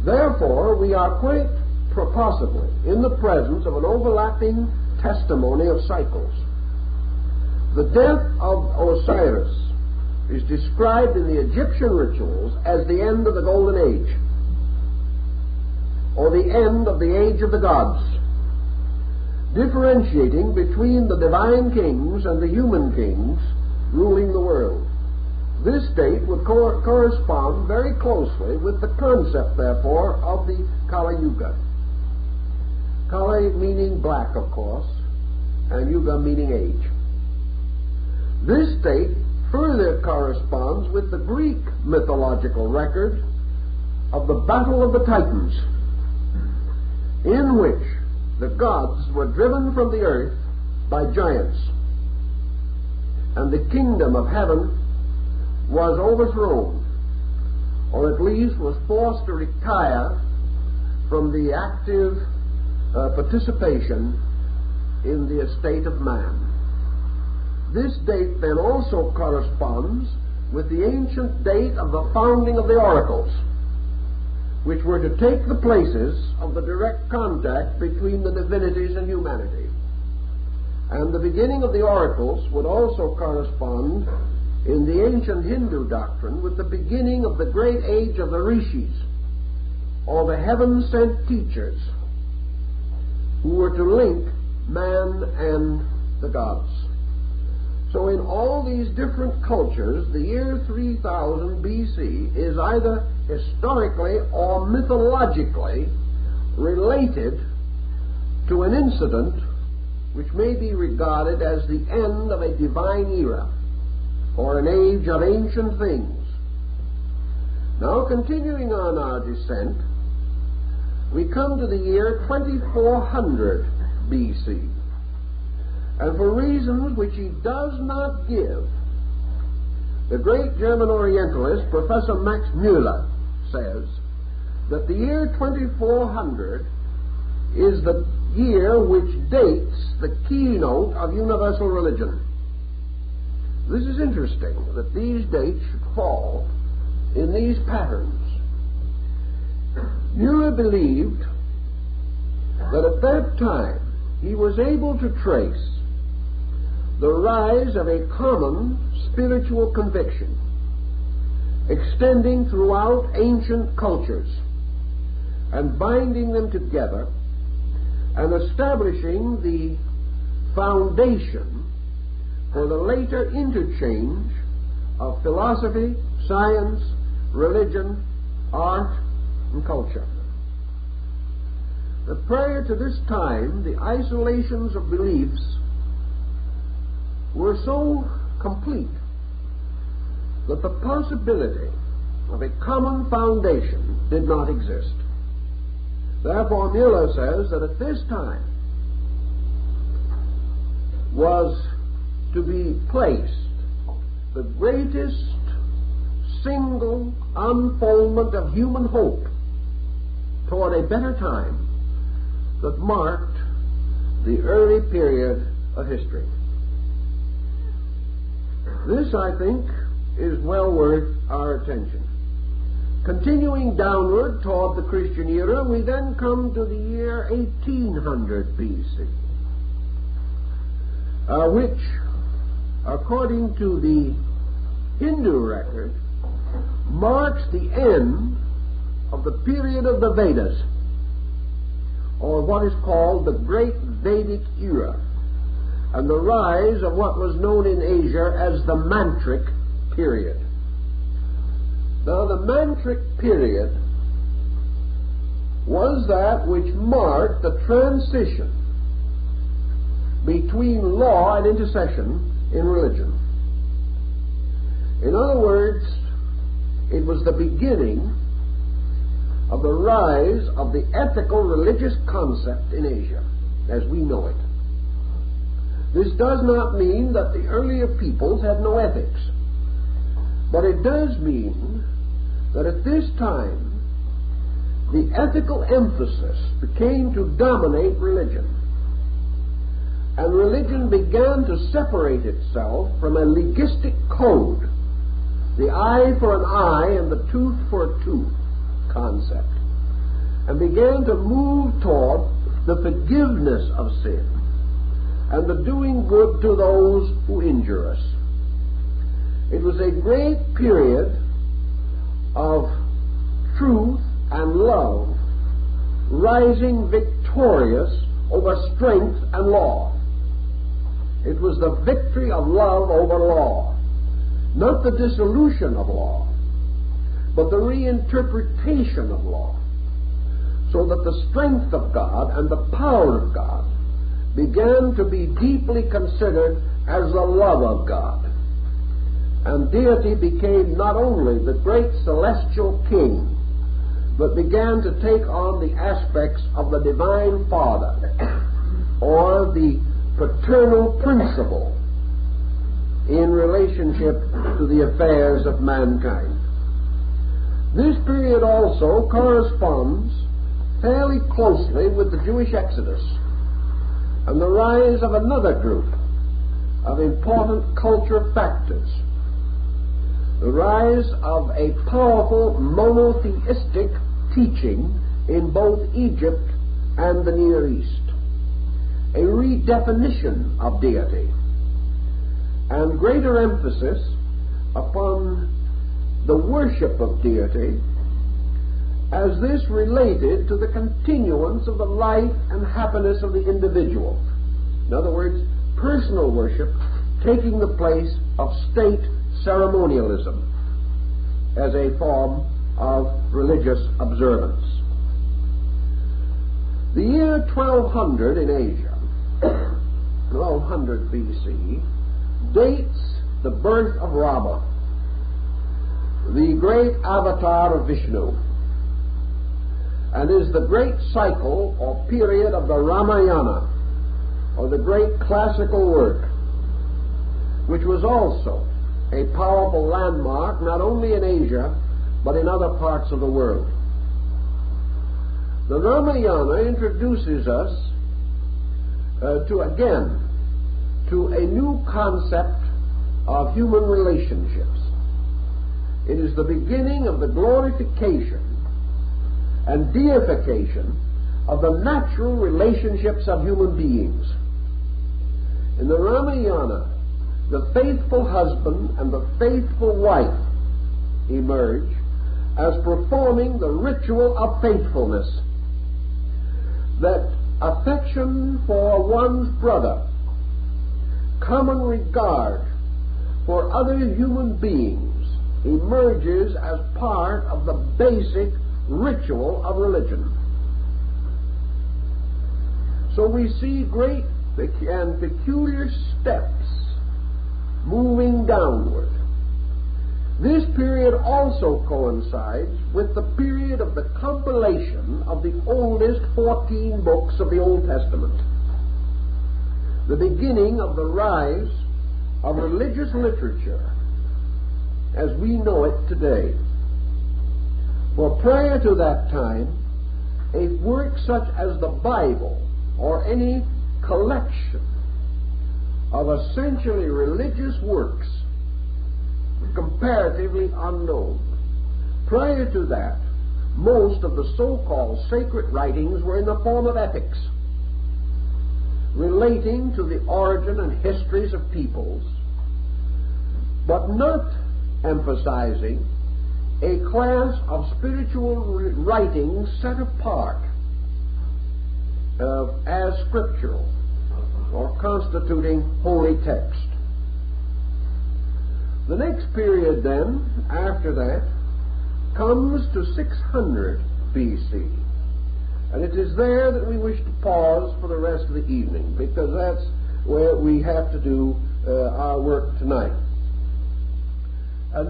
Therefore, we are quite possibly in the presence of an overlapping testimony of cycles. The death of Osiris is described in the Egyptian rituals as the end of the Golden Age, or the end of the age of the gods, differentiating between the divine kings and the human kings ruling the world. This date would correspond very closely with the concept, therefore, of the Kali Yuga. Kali meaning black, of course, and Yuga meaning age. This date further corresponds with the Greek mythological record of the Battle of the Titans, in which the gods were driven from the earth by giants, and the kingdom of heaven was overthrown, or at least was forced to retire from the active participation in the estate of man. This date then also corresponds with the ancient date of the founding of the oracles, which were to take the places of the direct contact between the divinities and humanity. And the beginning of the oracles would also correspond in the ancient Hindu doctrine with the beginning of the great age of the rishis, or the heaven-sent teachers, who were to link man and the gods. So in all these different cultures, the year 3000 BC is either historically or mythologically related to an incident which may be regarded as the end of a divine era, or an age of ancient things. Now, continuing on our descent, we come to the year 2400 BC. And for reasons which he does not give, the great German Orientalist, Professor Max Müller, says that the year 2400 is the year which dates the keynote of universal religion. This is interesting, that these dates should fall in these patterns. Müller believed that at that time he was able to trace the rise of a common spiritual conviction extending throughout ancient cultures and binding them together and establishing the foundation for the later interchange of philosophy, science, religion, art, and culture. But prior to this time, the isolations of beliefs were so complete that the possibility of a common foundation did not exist. Therefore, Müller says that at this time was to be placed the greatest single unfoldment of human hope toward a better time that marked the early period of history. This, I think, is well worth our attention. Continuing downward toward the Christian era, we then come to the year 1800 BC. which, according to the Hindu record, marks the end of the period of the Vedas, or what is called the Great Vedic Era, and the rise of what was known in Asia as the Mantric period. Now, the Mantric period was that which marked the transition between law and intercession in religion. In other words, it was the beginning of the rise of the ethical religious concept in Asia as we know it. This does not mean that the earlier peoples had no ethics, but it does mean that at this time the ethical emphasis became to dominate religion, and religion began to separate itself from a legistic code, the eye for an eye and the tooth for a tooth concept, and began to move toward the forgiveness of sin and the doing good to those who injure us. It was a great period of truth and love rising victorious over strength and law. It was the victory of love over law, not the dissolution of law, but the reinterpretation of law, so that the strength of God and the power of God began to be deeply considered as the love of God. And deity became not only the great celestial king, but began to take on the aspects of the divine father, or the paternal principle in relationship to the affairs of mankind. This period also corresponds fairly closely with the Jewish Exodus and the rise of another group of important culture factors, the rise of a powerful monotheistic teaching in both Egypt and the Near East, a redefinition of deity, and greater emphasis upon the worship of deity as this related to the continuance of the life and happiness of the individual. In other words, personal worship taking the place of state ceremonialism as a form of religious observance. The year 1200 in Asia, 1200 BC, dates the birth of Rama, the great avatar of Vishnu, and is the great cycle or period of the Ramayana, or the great classical work, which was also a powerful landmark not only in Asia but in other parts of the world. The Ramayana introduces us to a new concept of human relationships. It is the beginning of the glorification and deification of the natural relationships of human beings. In the Ramayana, the faithful husband and the faithful wife emerge as performing the ritual of faithfulness, that affection for one's brother, common regard for other human beings, emerges as part of the basic ritual of religion. So we see great and peculiar steps moving downward. This period also coincides with the period of the compilation of the oldest 14 books of the Old Testament, the beginning of the rise of religious literature as we know it today. For prior to that time, a work such as the Bible or any collection of essentially religious works was comparatively unknown. Prior to that, most of the so-called sacred writings were in the form of epics. relating to the origin and histories of peoples, but not emphasizing a class of spiritual writings set apart as scriptural or constituting holy text. The next period then, after that, comes to 600 BC. And it is there that we wish to pause for the rest of the evening, because that's where we have to do our work tonight.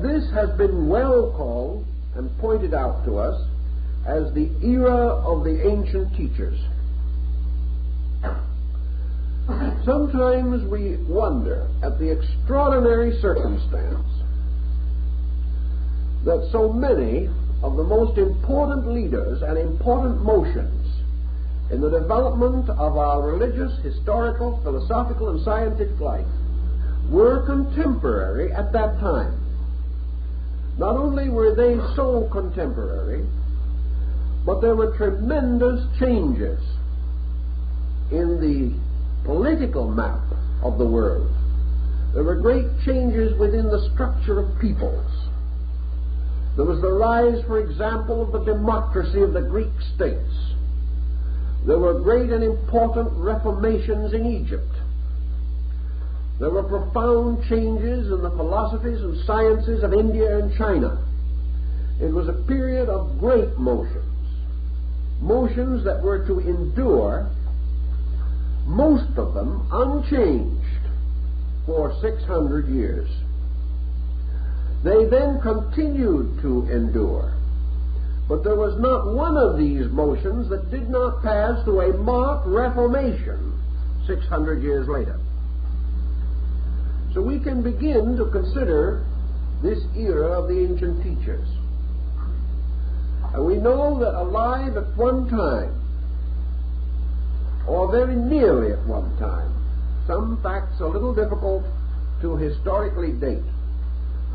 This has been well called and pointed out to us as the era of the ancient teachers. Sometimes we wonder at the extraordinary circumstance that so many of the most important leaders and important motions in the development of our religious, historical, philosophical, and scientific life were contemporary at that time. Not only were they so contemporary, but there were tremendous changes in the political map of the world. There were great changes within the structure of peoples. There was the rise, for example, of the democracy of the Greek states. There were great and important reformations in Egypt. There were profound changes in the philosophies and sciences of India and China. It was a period of great motions, motions that were to endure, most of them unchanged, for 600 years. They then continued to endure, but there was not one of these motions that did not pass through a marked reformation 600 years later. So we can begin to consider this era of the ancient teachers. And we know that alive at one time, or very nearly at one time, some facts a little difficult to historically date,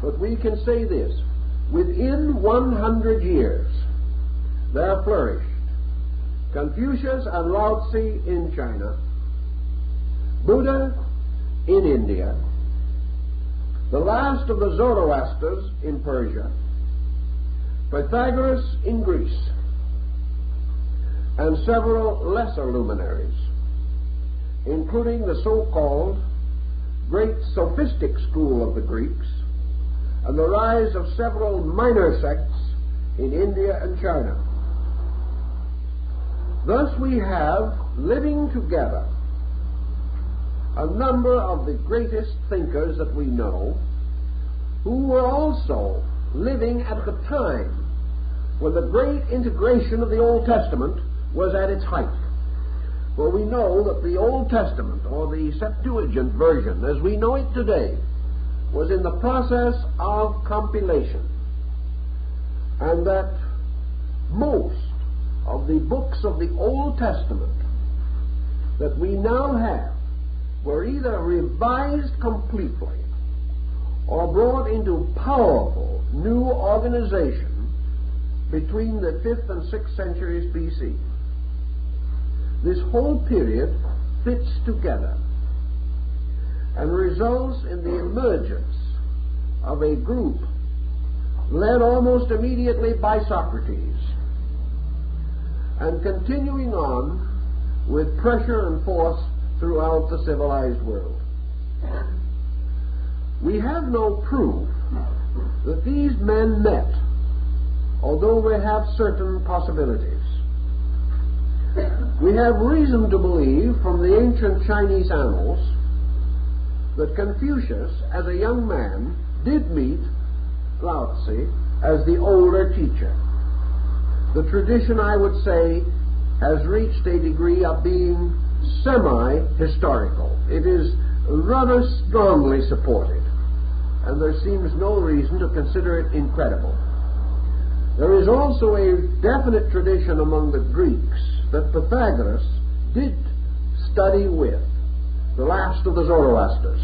but we can say this: within 100 years there flourished Confucius and Lao Tzu in China, Buddha in India, the last of the Zoroasters in Persia, Pythagoras in Greece, and several lesser luminaries, including the so-called great sophistic school of the Greeks, and the rise of several minor sects in India and China. Thus we have living together a number of the greatest thinkers that we know, who were also living at the time when the great integration of the Old Testament was at its height. For we know that the Old Testament, or the Septuagint version as we know it today, was in the process of compilation, and that most of the books of the Old Testament that we now have were either revised completely or brought into powerful new organization between the 5th and 6th centuries BC. This whole period fits together and results in the emergence of a group led almost immediately by Socrates, and continuing on with pressure and force throughout the civilized world. We have no proof that these men met, although we have certain possibilities. We have reason to believe from the ancient Chinese annals that Confucius, as a young man, did meet Lao Tzu as the older teacher. The tradition, I would say, has reached a degree of being semi-historical. It is rather strongly supported, and there seems no reason to consider it incredible. There is also a definite tradition among the Greeks that Pythagoras did study with the last of the Zoroasters.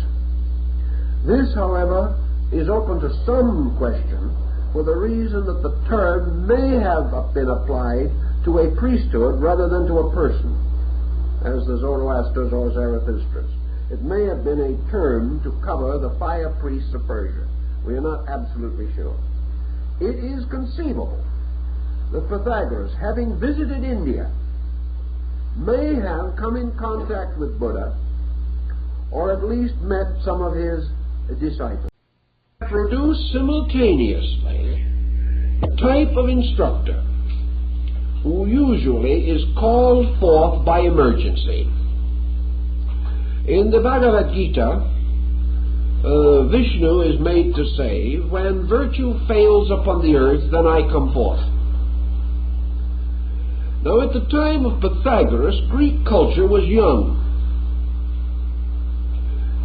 This, however, is open to some question, for the reason that the term may have been applied to a priesthood rather than to a person. as the Zoroasters or Zarathustrians. It may have been a term to cover the fire priests of Persia. We are not absolutely sure. It is conceivable that Pythagoras, having visited India, may have come in contact with Buddha, or at least met some of his disciples. Produce simultaneously a type of instructor who usually is called forth by emergency. In the Bhagavad Gita, Vishnu is made to say, when virtue fails upon the earth, then I come forth. Now, at the time of Pythagoras, Greek culture was young.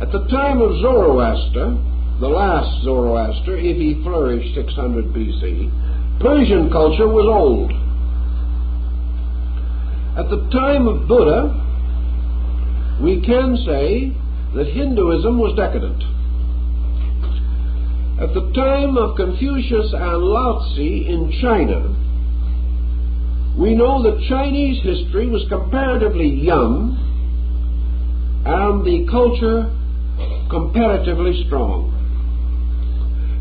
At the time of Zoroaster, the last Zoroaster, if he flourished 600 BC, Persian culture was old. At the time of Buddha, we can say that Hinduism was decadent. At the time of Confucius and Lao Tzu in China, we know that Chinese history was comparatively young and the culture comparatively strong.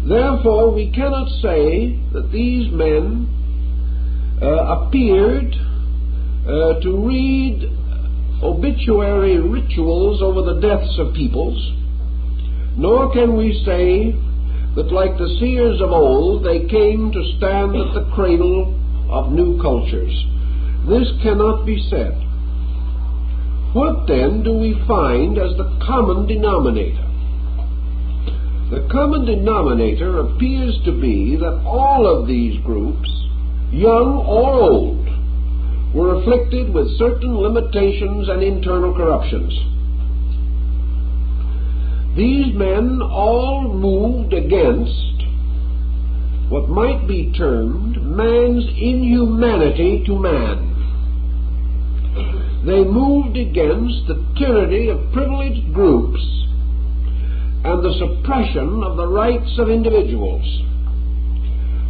Therefore, we cannot say that these men appeared to read obituary rituals over the deaths of peoples, nor can we say that, like the seers of old, they came to stand at the cradle of new cultures. This cannot be said. What then do we find as the common denominator? The common denominator appears to be that all of these groups, young or old, were afflicted with certain limitations and internal corruptions. These men all moved against what might be termed man's inhumanity to man. They moved against the tyranny of privileged groups and the suppression of the rights of individuals.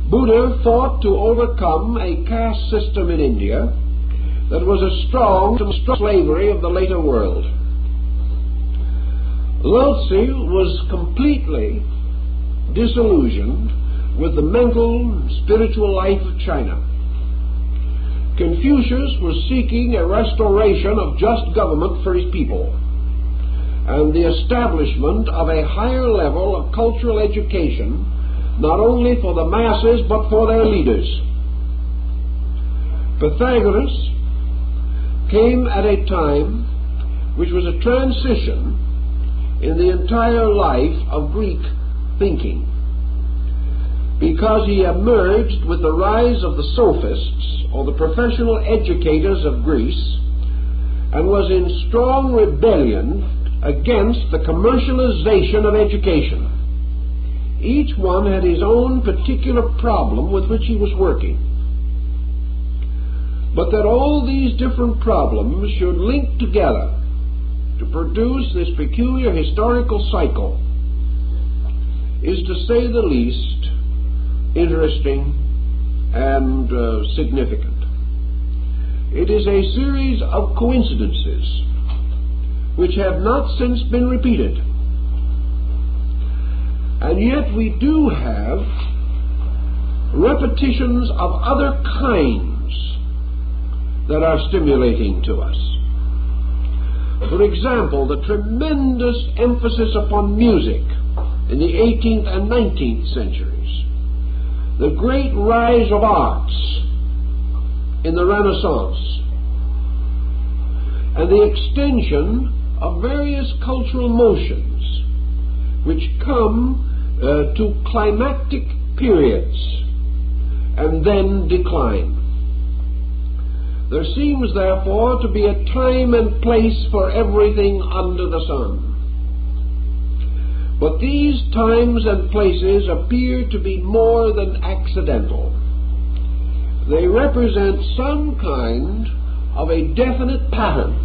Buddha fought to overcome a caste system in India that was as strong as the slavery of the later world. Lao Tzu was completely disillusioned with the mental and spiritual life of China. Confucius was seeking a restoration of just government for his people and the establishment of a higher level of cultural education, not only for the masses but for their leaders. Pythagoras came at a time which was a transition in the entire life of Greek thinking, because he emerged with the rise of the sophists, or the professional educators of Greece, and was in strong rebellion against the commercialization of education. Each one had his own particular problem with which he was working. But that all these different problems should link together to produce this peculiar historical cycle is, to say the least, interesting and significant. It is a series of coincidences which have not since been repeated. And yet we do have repetitions of other kinds that are stimulating to us. For example, the tremendous emphasis upon music in the 18th and 19th centuries, the great rise of arts in the Renaissance, and the extension of various cultural motions which come to climactic periods and then decline. There seems, therefore, to be a time and place for everything under the sun. But these times and places appear to be more than accidental. They represent some kind of a definite pattern,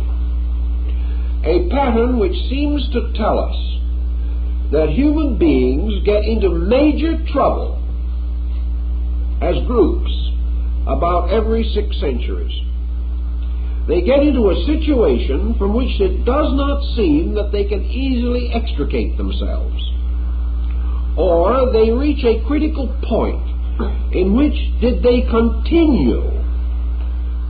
a pattern which seems to tell us that human beings get into major trouble as groups about every 6 centuries. they get into a situation from which it does not seem that they can easily extricate themselves. Or they reach a critical point in which, did they continue,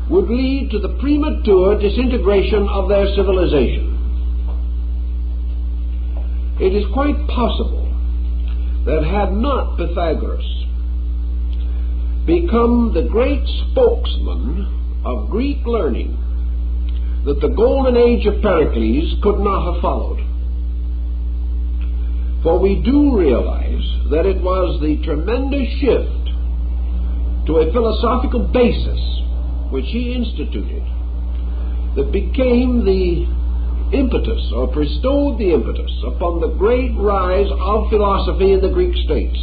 would lead to the premature disintegration of their civilization. It is quite possible that had not Pythagoras become the great spokesman of Greek learning, that the golden age of Pericles could not have followed. For we do realize that it was the tremendous shift to a philosophical basis which he instituted that became the impetus, or bestowed the impetus, upon the great rise of philosophy in the Greek states,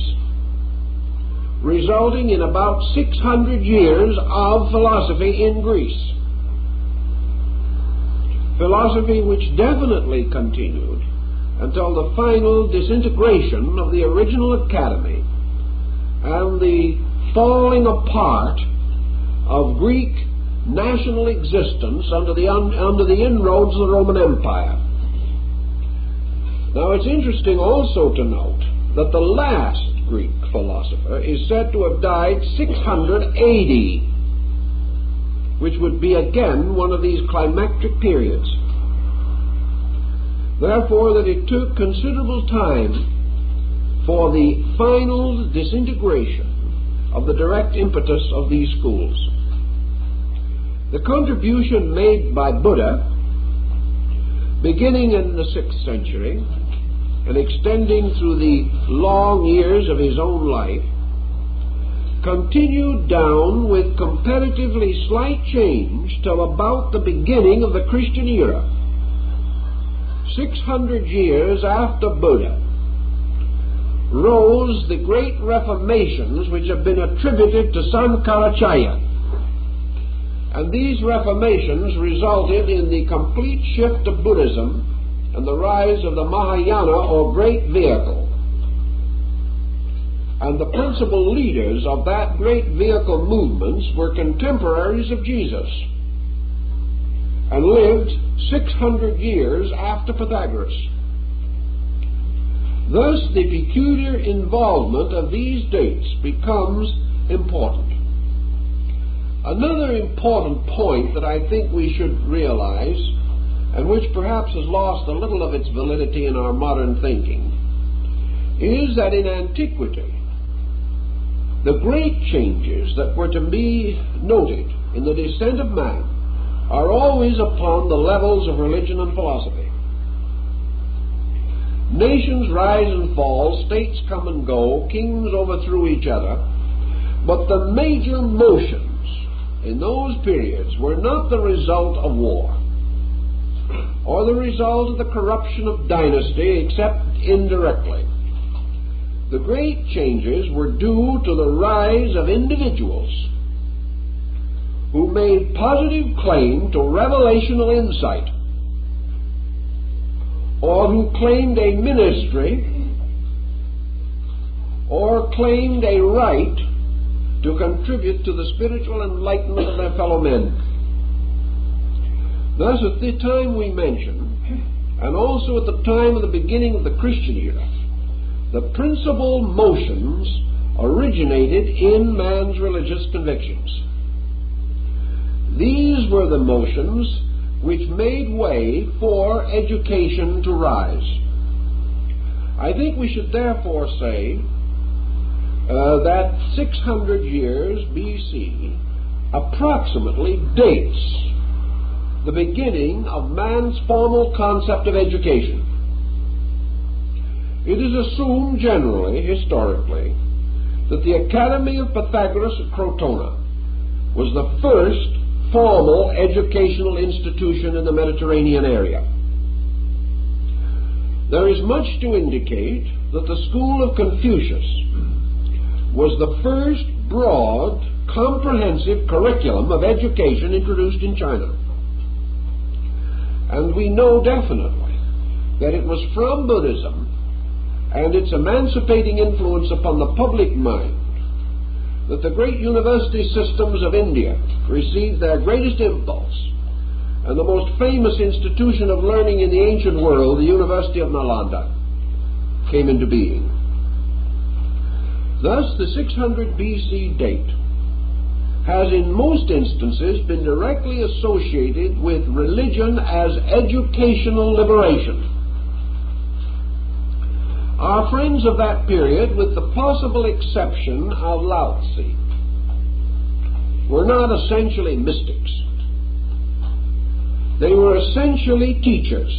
resulting in about 600 years of philosophy in Greece. Philosophy which definitely continued until the final disintegration of the original academy and the falling apart of Greek national existence under the inroads of the Roman Empire. Now it's interesting also to note that the last Greek philosopher is said to have died 600 AD, which would be again one of these climactic periods. Therefore, that it took considerable time for the final disintegration of the direct impetus of these schools. The contribution made by Buddha, beginning in the 6th century and extending through the long years of his own life, continued down with comparatively slight change till about the beginning of the Christian era. 600 years after Buddha rose the great reformations which have been attributed to Sankaracharya. And these reformations resulted in the complete shift of Buddhism and the rise of the Mahayana, or great vehicle. And the principal leaders of that great vehicle movements were contemporaries of Jesus and lived 600 years after Pythagoras. Thus, the peculiar involvement of these dates becomes important. Another important point that I think we should realize, and which perhaps has lost a little of its validity in our modern thinking, is that in antiquity, the great changes that were to be noted in the descent of man are always upon the levels of religion and philosophy. Nations rise and fall, states come and go, kings overthrew each other, but the major motions in those periods were not the result of war or the result of the corruption of dynasty, except indirectly. The great changes were due to the rise of individuals who made positive claim to revelational insight, or who claimed a ministry, or claimed a right to contribute to the spiritual enlightenment of their fellow men. Thus, at the time we mention, and also at the time of the beginning of the Christian era, the principal motions originated in man's religious convictions. These were the motions which made way for education to rise. I think we should therefore say that 600 years BC approximately dates the beginning of man's formal concept of education. It is assumed generally, historically, that the Academy of Pythagoras at Crotona was the first formal educational institution in the Mediterranean area. There is much to indicate that the school of Confucius was the first broad, comprehensive curriculum of education introduced in China. And we know definitely that it was from Buddhism and its emancipating influence upon the public mind that the great university systems of India received their greatest impulse and the most famous institution of learning in the ancient world, the University of Nalanda, came into being. Thus, the 600 BC date has in most instances been directly associated with religion as educational liberation. Our friends of that period, with the possible exception of Lao Tzu, were not essentially mystics. They were essentially teachers,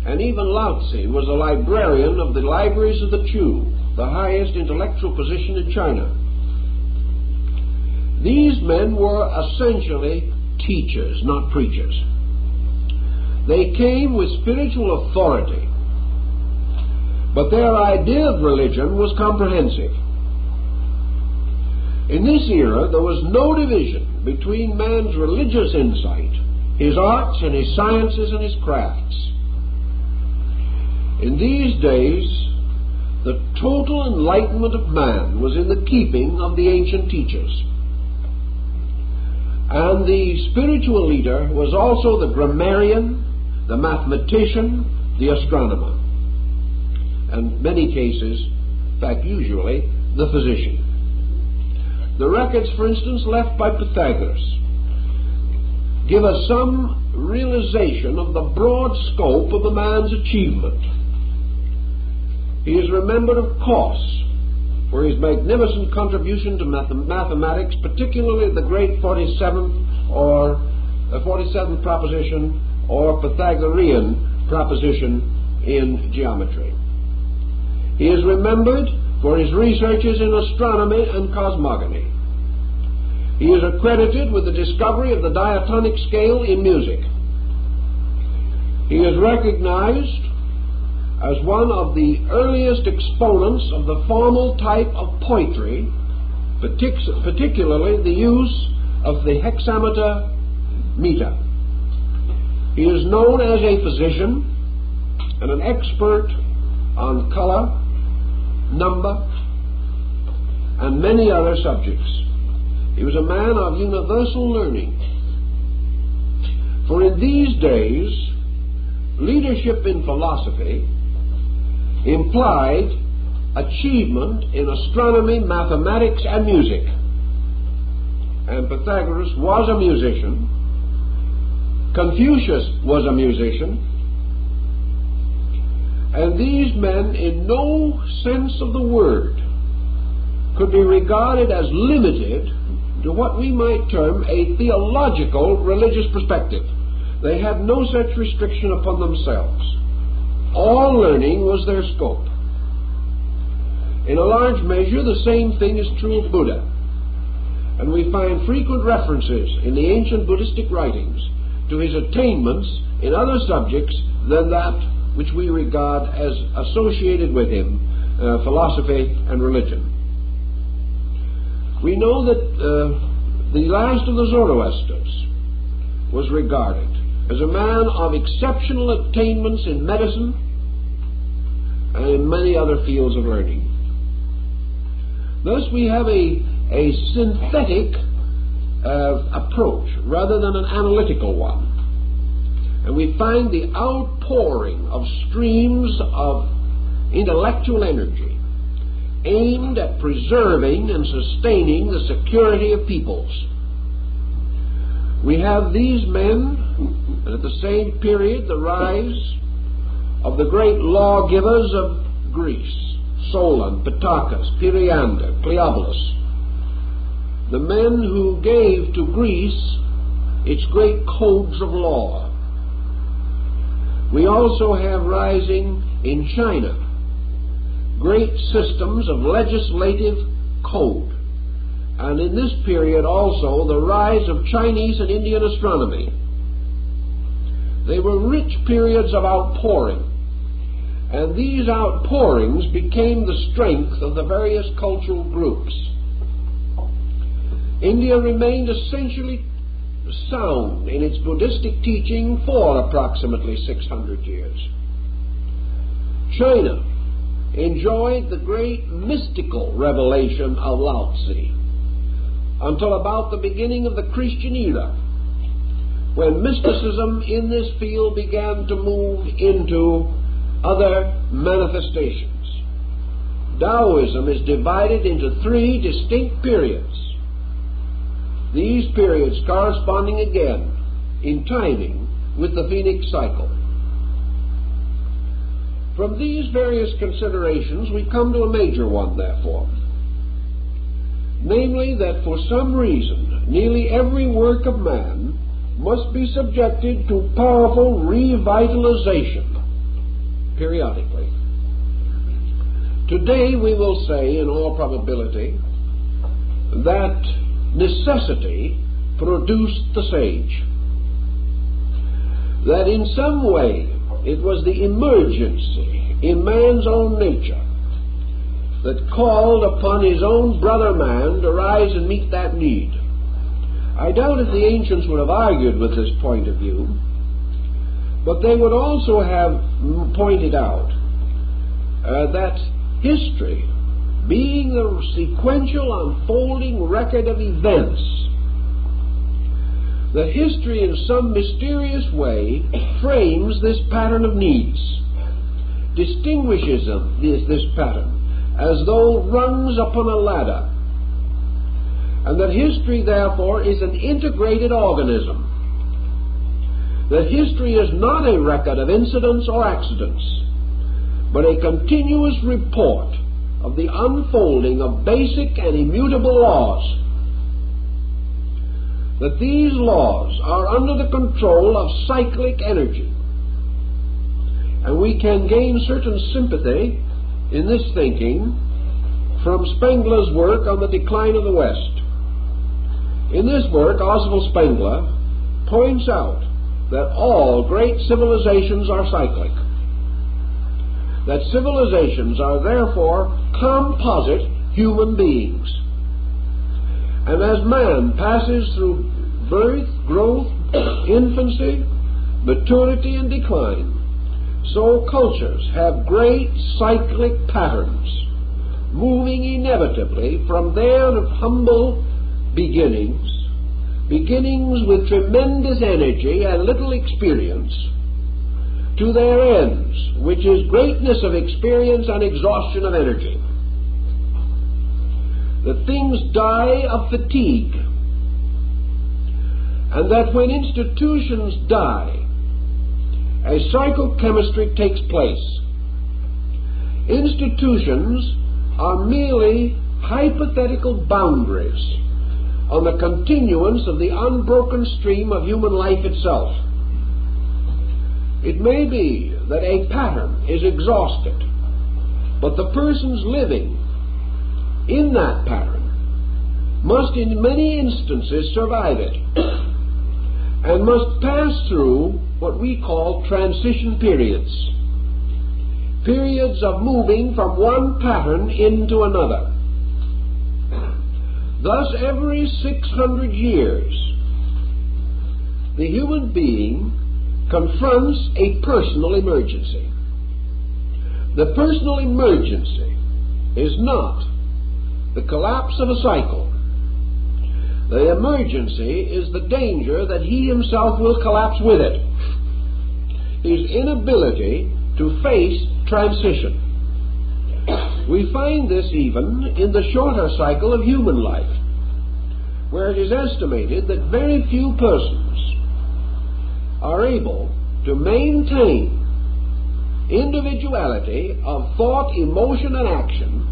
and even Lao Tzu was a librarian of the libraries of the Chu, the highest intellectual position in China. These men were essentially teachers, not preachers. They came with spiritual authority, but their idea of religion was comprehensive. In this era, there was no division between man's religious insight, his arts and his sciences and his crafts. In these days, the total enlightenment of man was in the keeping of the ancient teachers. And the spiritual leader was also the grammarian, the mathematician, the astronomer, and in many cases, in fact usually, the physician. The records, for instance, left by Pythagoras give us some realization of the broad scope of the man's achievement. He is remembered, of course, for his magnificent contribution to mathematics, particularly the great 47th proposition or Pythagorean proposition in geometry. He is remembered for his researches in astronomy and cosmogony. He is accredited with the discovery of the diatonic scale in music. He is recognized as one of the earliest exponents of the formal type of poetry, particularly the use of the hexameter meter. He is known as a physician and an expert on color, number, and many other subjects. He was a man of universal learning. For in these days, leadership in philosophy implied achievement in astronomy, mathematics, and music. And Pythagoras was a musician. Confucius was a musician. And these men, in no sense of the word, could be regarded as limited to what we might term a theological religious perspective. They had no such restriction upon themselves. All learning was their scope. In a large measure, the same thing is true of Buddha. And we find frequent references in the ancient Buddhistic writings to his attainments in other subjects than that which we regard as associated with him, philosophy and religion. We know that the last of the Zoroasters was regarded as a man of exceptional attainments in medicine and in many other fields of learning. Thus we have a synthetic approach rather than an analytical one. And we find the outpouring of streams of intellectual energy aimed at preserving and sustaining the security of peoples. We have these men, and at the same period the rise of the great lawgivers of Greece, Solon, Pittacus, Periander, Cleobulus, the men who gave to Greece its great codes of law. We also have rising in China great systems of legislative code, and in this period also the rise of Chinese and Indian astronomy. They were rich periods of outpouring, and these outpourings became the strength of the various cultural groups. India remained essentially sound in its Buddhistic teaching for approximately 600 years. China enjoyed the great mystical revelation of Lao Tzu until about the beginning of the Christian era, when mysticism in this field began to move into other manifestations. Taoism is divided into 3 distinct periods. These periods corresponding again in timing with the Phoenix cycle. From these various considerations, we come to a major one, therefore. Namely, that for some reason, nearly every work of man must be subjected to powerful revitalization periodically. Today, we will say, in all probability, that necessity produced the sage. That in some way, it was the emergency in man's own nature that called upon his own brother man to rise and meet that need. I doubt if the ancients would have argued with this point of view, but they would also have pointed out that history, being the sequential unfolding record of events, that history in some mysterious way frames this pattern of needs, distinguishes this pattern as though rungs upon a ladder, and that history therefore is an integrated organism, that history is not a record of incidents or accidents, but a continuous report of the unfolding of basic and immutable laws, that these laws are under the control of cyclic energy. And we can gain certain sympathy in this thinking from Spengler's work on the decline of the West. In this work, Oswald Spengler points out that all great civilizations are cyclic, that civilizations are therefore composite human beings. And as man passes through birth, growth, infancy, maturity, and decline, so cultures have great cyclic patterns, moving inevitably from their humble beginnings with tremendous energy and little experience, to their ends, which is greatness of experience and exhaustion of energy. That things die of fatigue, and that when institutions die, a psychochemistry takes place. Institutions are merely hypothetical boundaries on the continuance of the unbroken stream of human life itself. It may be that a pattern is exhausted, but the persons living in that pattern must in many instances survive it and must pass through what we call transition periods, periods of moving from one pattern into another. Thus, every 600 years, the human being confronts a personal emergency. The personal emergency is not the collapse of a cycle. The emergency is the danger that he himself will collapse with it. His inability to face transition. We find this even in the shorter cycle of human life, where it is estimated that very few persons are able to maintain individuality of thought, emotion, and action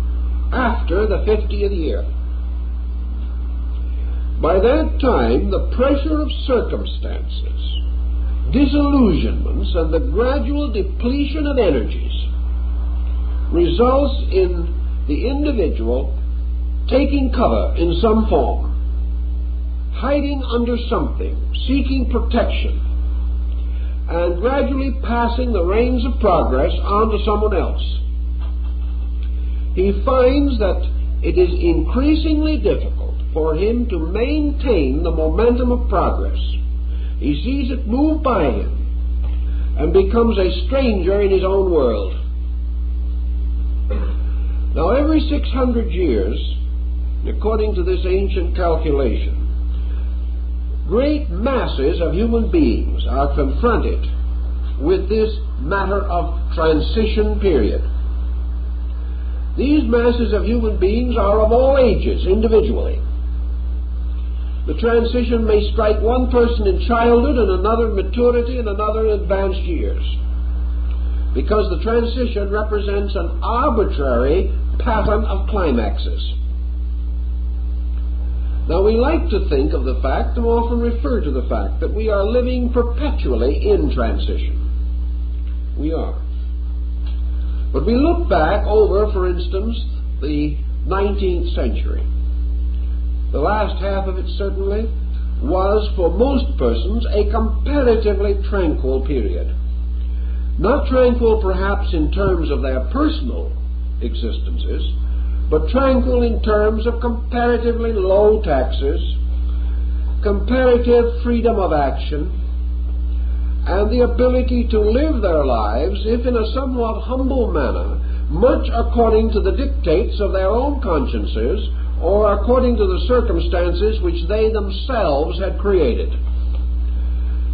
after the 50th year. By that time, the pressure of circumstances, disillusionments, and the gradual depletion of energies results in the individual taking cover in some form, hiding under something, seeking protection, and gradually passing the reins of progress on to someone else. He finds that it is increasingly difficult for him to maintain the momentum of progress. He sees it move by him and becomes a stranger in his own world. Now, every 600 years, according to this ancient calculation, great masses of human beings are confronted with this matter of transition period. These masses of human beings are of all ages, individually. The transition may strike one person in childhood and another in maturity and another in advanced years, because the transition represents an arbitrary pattern of climaxes. Now, we like to think of the fact, and often refer to the fact, that we are living perpetually in transition. We are. But we look back over, for instance, the 19th century. The last half of it certainly was, for most persons, a comparatively tranquil period. Not tranquil perhaps in terms of their personal existences, but tranquil in terms of comparatively low taxes, comparative freedom of action, and the ability to live their lives, if in a somewhat humble manner, much according to the dictates of their own consciences, or according to the circumstances which they themselves had created.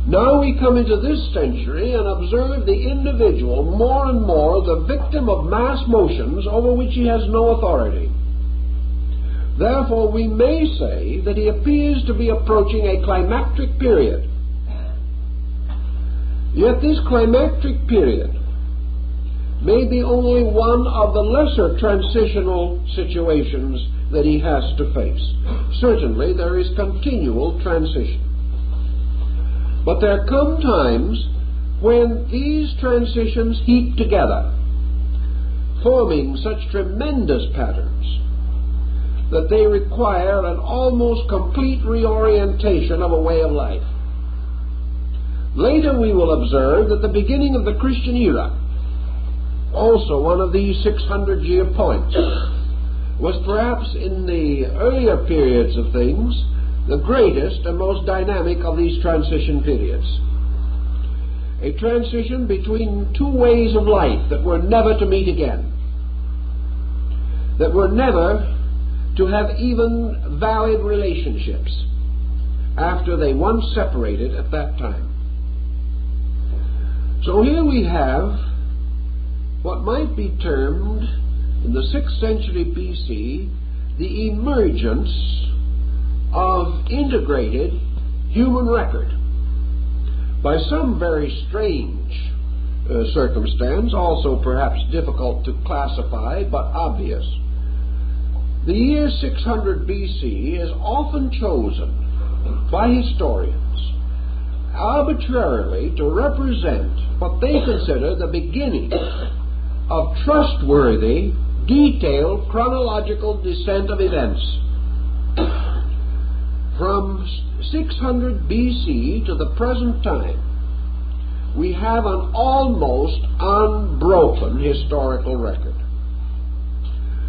Now we come into this century and observe the individual more and more the victim of mass motions over which he has no authority. Therefore, we may say that he appears to be approaching a climactic period. Yet this climactic period may be only one of the lesser transitional situations that he has to face. Certainly, there is continual transition. But there come times when these transitions heap together, forming such tremendous patterns that they require an almost complete reorientation of a way of life. Later we will observe that the beginning of the Christian era, also one of these 600-year points, was perhaps in the earlier periods of things the greatest and most dynamic of these transition periods. A transition between two ways of life that were never to meet again, that were never to have even valid relationships after they once separated at that time. So here we have what might be termed in the 6th century BC the emergence of integrated human record. By some very strange circumstance, also perhaps difficult to classify, but obvious, the year 600 BC is often chosen by historians arbitrarily to represent what they consider the beginning of trustworthy, detailed, chronological descent of events. From 600 BC to the present time, we have an almost unbroken historical record.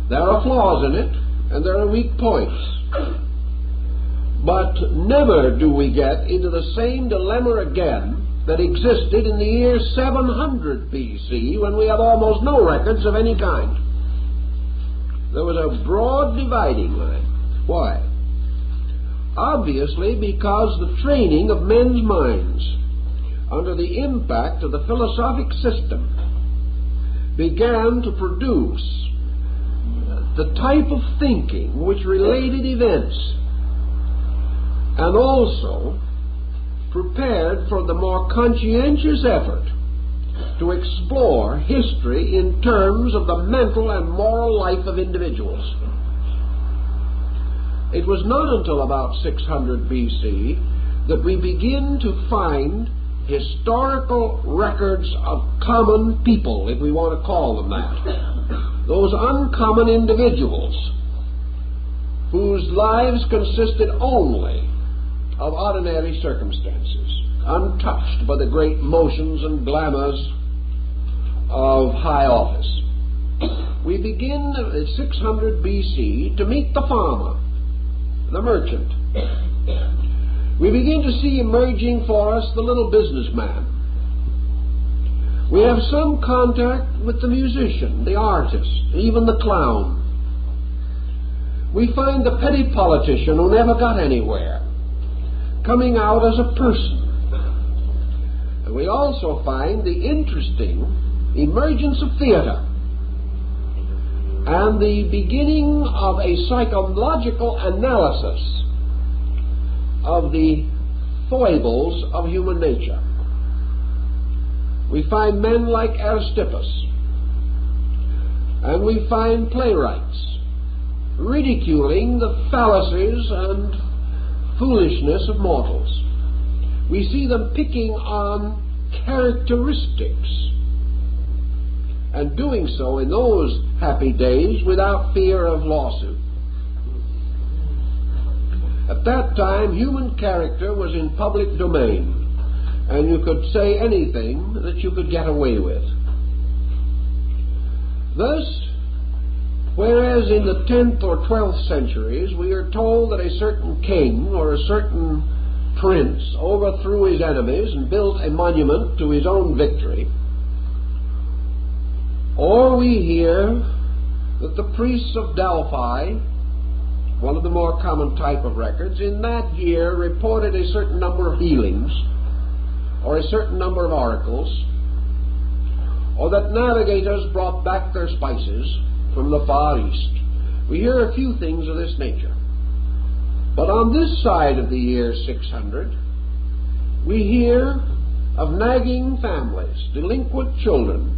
There are flaws in it, and there are weak points. But never do we get into the same dilemma again that existed in the year 700 BC, when we have almost no records of any kind. There was a broad dividing line. Why? Obviously because the training of men's minds under the impact of the philosophic system began to produce the type of thinking which related events, and also prepared for the more conscientious effort to explore history in terms of the mental and moral life of individuals. It was not until about 600 BC that we begin to find historical records of common people, if we want to call them that. Those uncommon individuals whose lives consisted only of ordinary circumstances, untouched by the great motions and glamours of high office. We begin at 600 BC to meet the farmer, the merchant. We begin to see emerging for us the little businessman. We have some contact with the musician, the artist, even the clown. We find the petty politician who never got anywhere, coming out as a person. And we also find the interesting emergence of theater and the beginning of a psychological analysis of the foibles of human nature. We find men like Aristippus, and we find playwrights ridiculing the fallacies and foolishness of mortals. We see them picking on characteristics, and doing so in those happy days without fear of lawsuit. At that time, human character was in public domain, and you could say anything that you could get away with. Thus, whereas in the 10th or 12th centuries we are told that a certain king or a certain prince overthrew his enemies and built a monument to his own victory, or we hear that the priests of Delphi, one of the more common type of records, in that year reported a certain number of healings or a certain number of oracles, or that navigators brought back their spices from the Far East. We hear a few things of this nature. But on this side of the year 600, we hear of nagging families, delinquent children,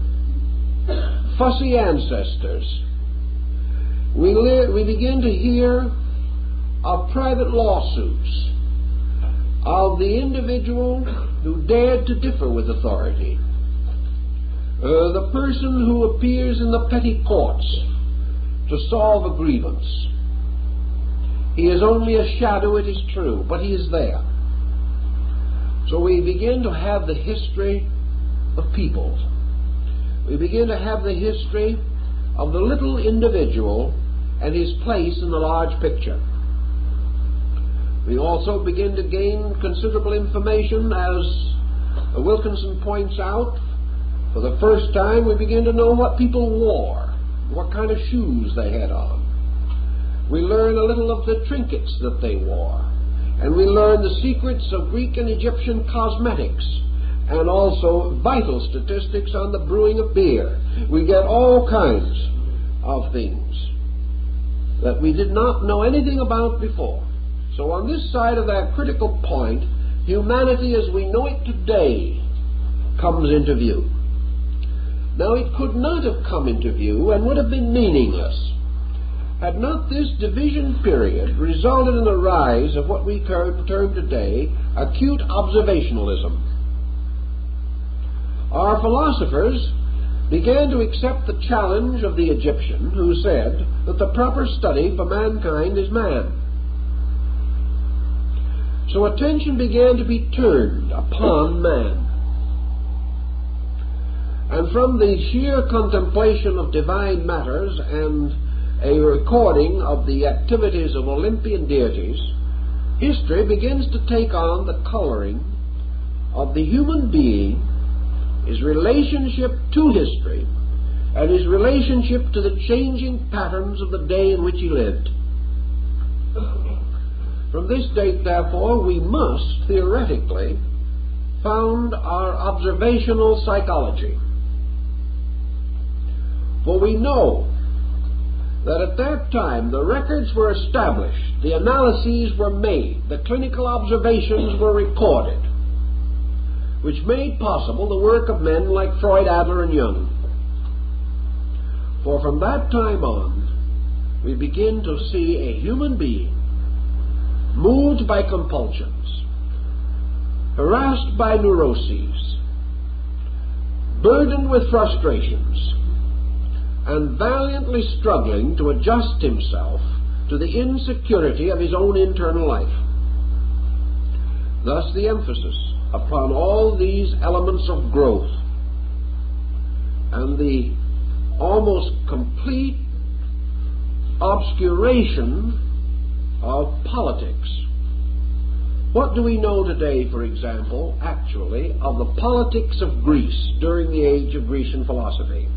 fussy ancestors. We begin to hear of private lawsuits, of the individual who dared to differ with authority, the person who appears in the petty courts to solve a grievance. He is only a shadow, it is true, but he is there. So we begin to have the history of peoples. We begin to have the history of the little individual and his place in the large picture. We also begin to gain considerable information, as Wilkinson points out. For the first time, we begin to know what people wore, what kind of shoes they had on. We learn a little of the trinkets that they wore, and we learn the secrets of Greek and Egyptian cosmetics, and also vital statistics on the brewing of beer. We get all kinds of things that we did not know anything about before. So on this side of that critical point, humanity as we know it today comes into view. Now, it could not have come into view and would have been meaningless had not this division period resulted in the rise of what we term today acute observationalism. Our philosophers began to accept the challenge of the Egyptian, who said that the proper study for mankind is man. So attention began to be turned upon man. And from the sheer contemplation of divine matters and a recording of the activities of Olympian deities, history begins to take on the coloring of the human being, his relationship to history, and his relationship to the changing patterns of the day in which he lived. From this date, therefore, we must, theoretically, found our observational psychology. For we know that at that time the records were established, the analyses were made, the clinical observations were recorded, which made possible the work of men like Freud, Adler, and Jung. For from that time on, we begin to see a human being moved by compulsions, harassed by neuroses, burdened with frustrations, and valiantly struggling to adjust himself to the insecurity of his own internal life. Thus the emphasis upon all these elements of growth and the almost complete obscuration of politics. What do we know today, for example, actually, of the politics of Greece during the age of Grecian philosophy?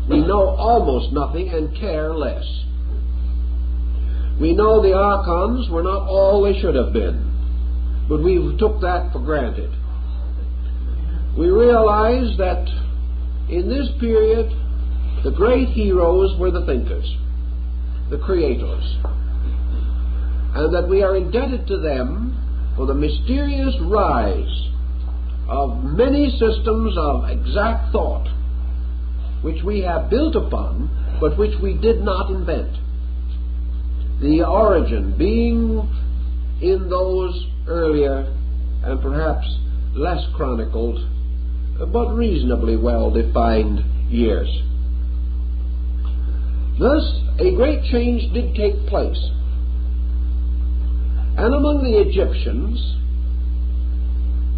We know almost nothing and care less. We know the archons were not all they should have been. but we took that for granted. We realized that in this period, the great heroes were the thinkers, the creators, and that we are indebted to them for the mysterious rise of many systems of exact thought which we have built upon, but which we did not invent. The origin being in those earlier and perhaps less chronicled, but reasonably well defined years. Thus, a great change did take place. And among the Egyptians,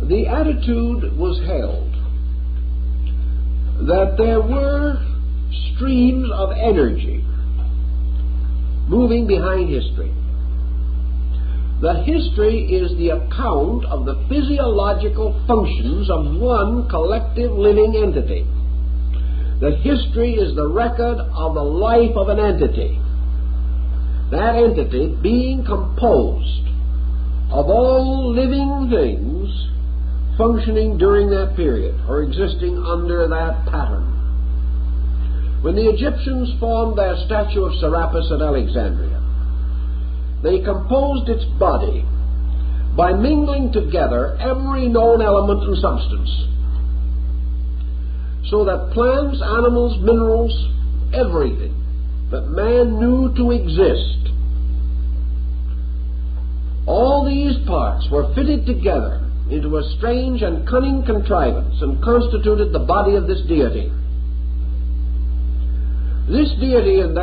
the attitude was held that there were streams of energy moving behind history. That history is the account of the physiological functions of one collective living entity. That history is the record of the life of an entity. That entity being composed of all living things functioning during that period, or existing under that pattern. When the Egyptians formed their statue of Serapis at Alexandria, they composed its body by mingling together every known element and substance, so that plants, animals, minerals, everything that man knew to exist, all these parts were fitted together into a strange and cunning contrivance and constituted the body of this deity. This deity is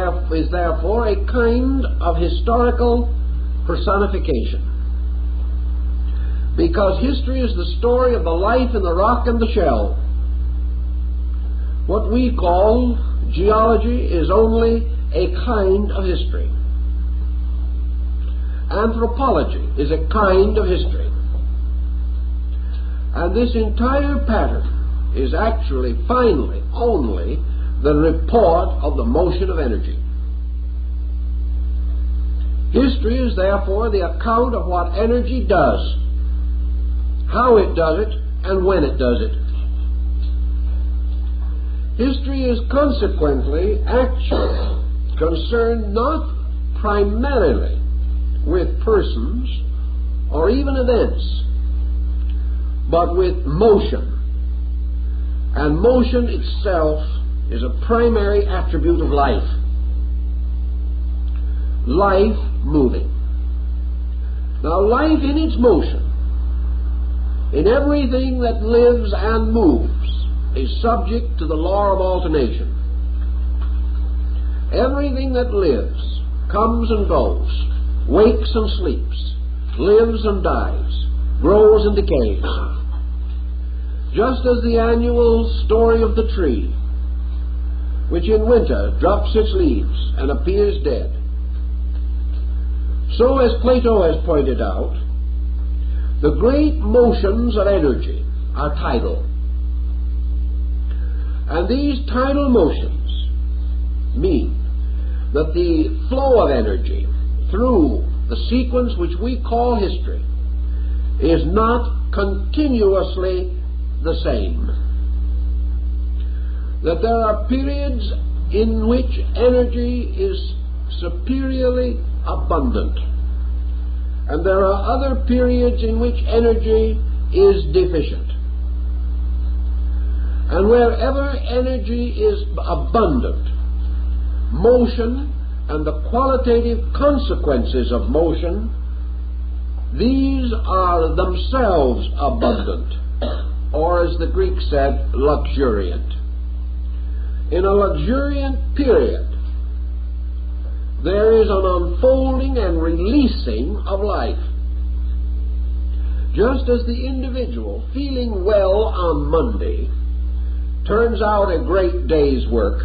therefore a kind of historical personification, because history is the story of the life in the rock and the shell. What we call geology is only a kind of history. Anthropology is a kind of history. And this entire pattern is actually, finally, only the report of the motion of energy. History is therefore the account of what energy does, how it does it, and when it does it. History is consequently actually concerned not primarily with persons or even events, but with motion. And motion itself is a primary attribute of life. Life moving. Now, life in its motion, in everything that lives and moves, is subject to the law of alternation. Everything that lives comes and goes, wakes and sleeps, lives and dies, grows and decays. Just as the annual story of the tree, which in winter drops its leaves and appears dead, so, as Plato has pointed out, the great motions of energy are tidal. And these tidal motions mean that the flow of energy through the sequence which we call history is not continuously the same. That there are periods in which energy is superiorly abundant, and there are other periods in which energy is deficient. And wherever energy is abundant, motion and the qualitative consequences of motion, these are themselves abundant, or as the Greeks said, luxuriant. In a luxuriant period, there is an unfolding and releasing of life. Just as the individual feeling well on Monday turns out a great day's work,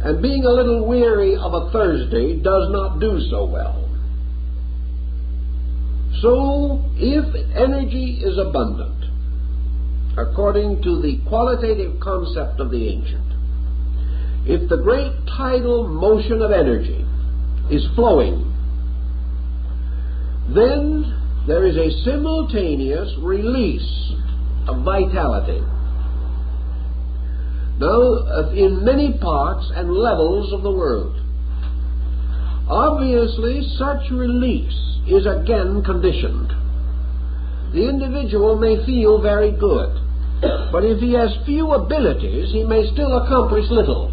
and being a little weary of a Thursday does not do so well. So, if energy is abundant, according to the qualitative concept of the ancient, if the great tidal motion of energy is flowing, then there is a simultaneous release of vitality. Now, in many parts and levels of the world, obviously such release is again conditioned. The individual may feel very good, but if he has few abilities, he may still accomplish little.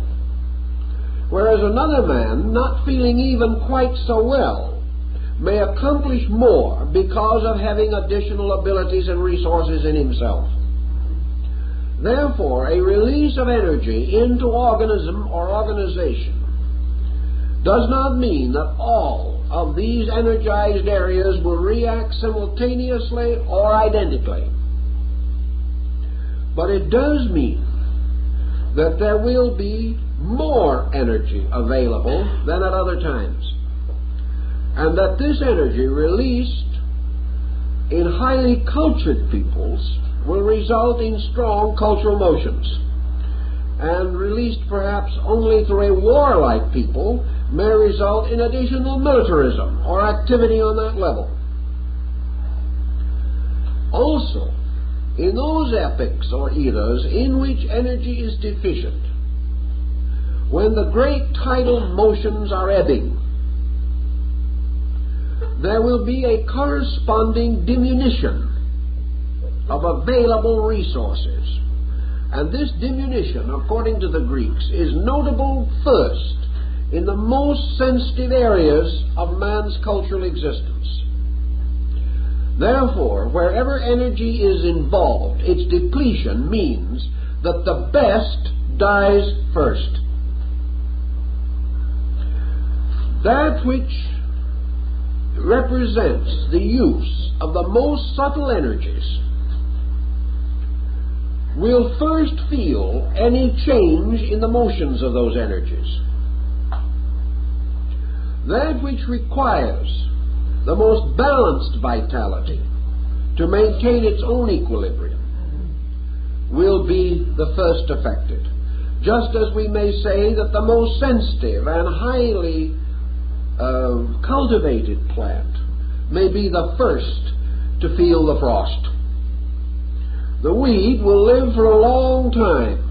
Whereas another man, not feeling even quite so well, may accomplish more because of having additional abilities and resources in himself. Therefore, a release of energy into organism or organization does not mean that all of these energized areas will react simultaneously or identically. But it does mean that there will be more energy available than at other times, and that this energy released in highly cultured peoples will result in strong cultural motions, and released perhaps only through a warlike people may result in additional militarism or activity on that level. Also, in those epochs or eras in which energy is deficient, when the great tidal motions are ebbing, there will be a corresponding diminution of available resources. And this diminution, according to the Greeks, is notable first in the most sensitive areas of man's cultural existence. Therefore, wherever energy is involved, its depletion means that the best dies first. That which represents the use of the most subtle energies will first feel any change in the motions of those energies. That which requires the most balanced vitality to maintain its own equilibrium will be the first affected. Just as we may say that the most sensitive and highly cultivated plant may be the first to feel the frost. The weed will live for a long time,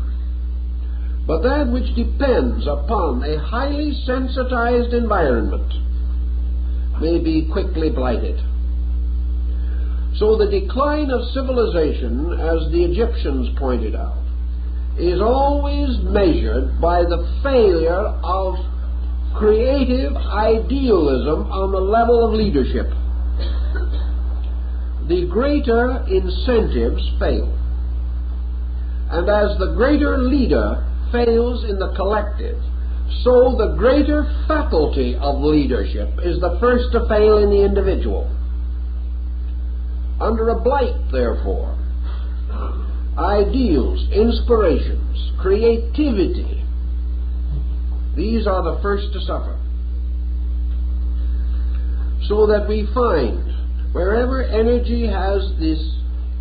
but that which depends upon a highly sensitized environment may be quickly blighted. So the decline of civilization, as the Egyptians pointed out, is always measured by the failure of creative idealism on the level of leadership. The greater incentives fail. And as the greater leader fails in the collective, so the greater faculty of leadership is the first to fail in the individual. Under a blight, therefore, ideals, inspirations, creativity, these are the first to suffer. So that we find wherever energy has this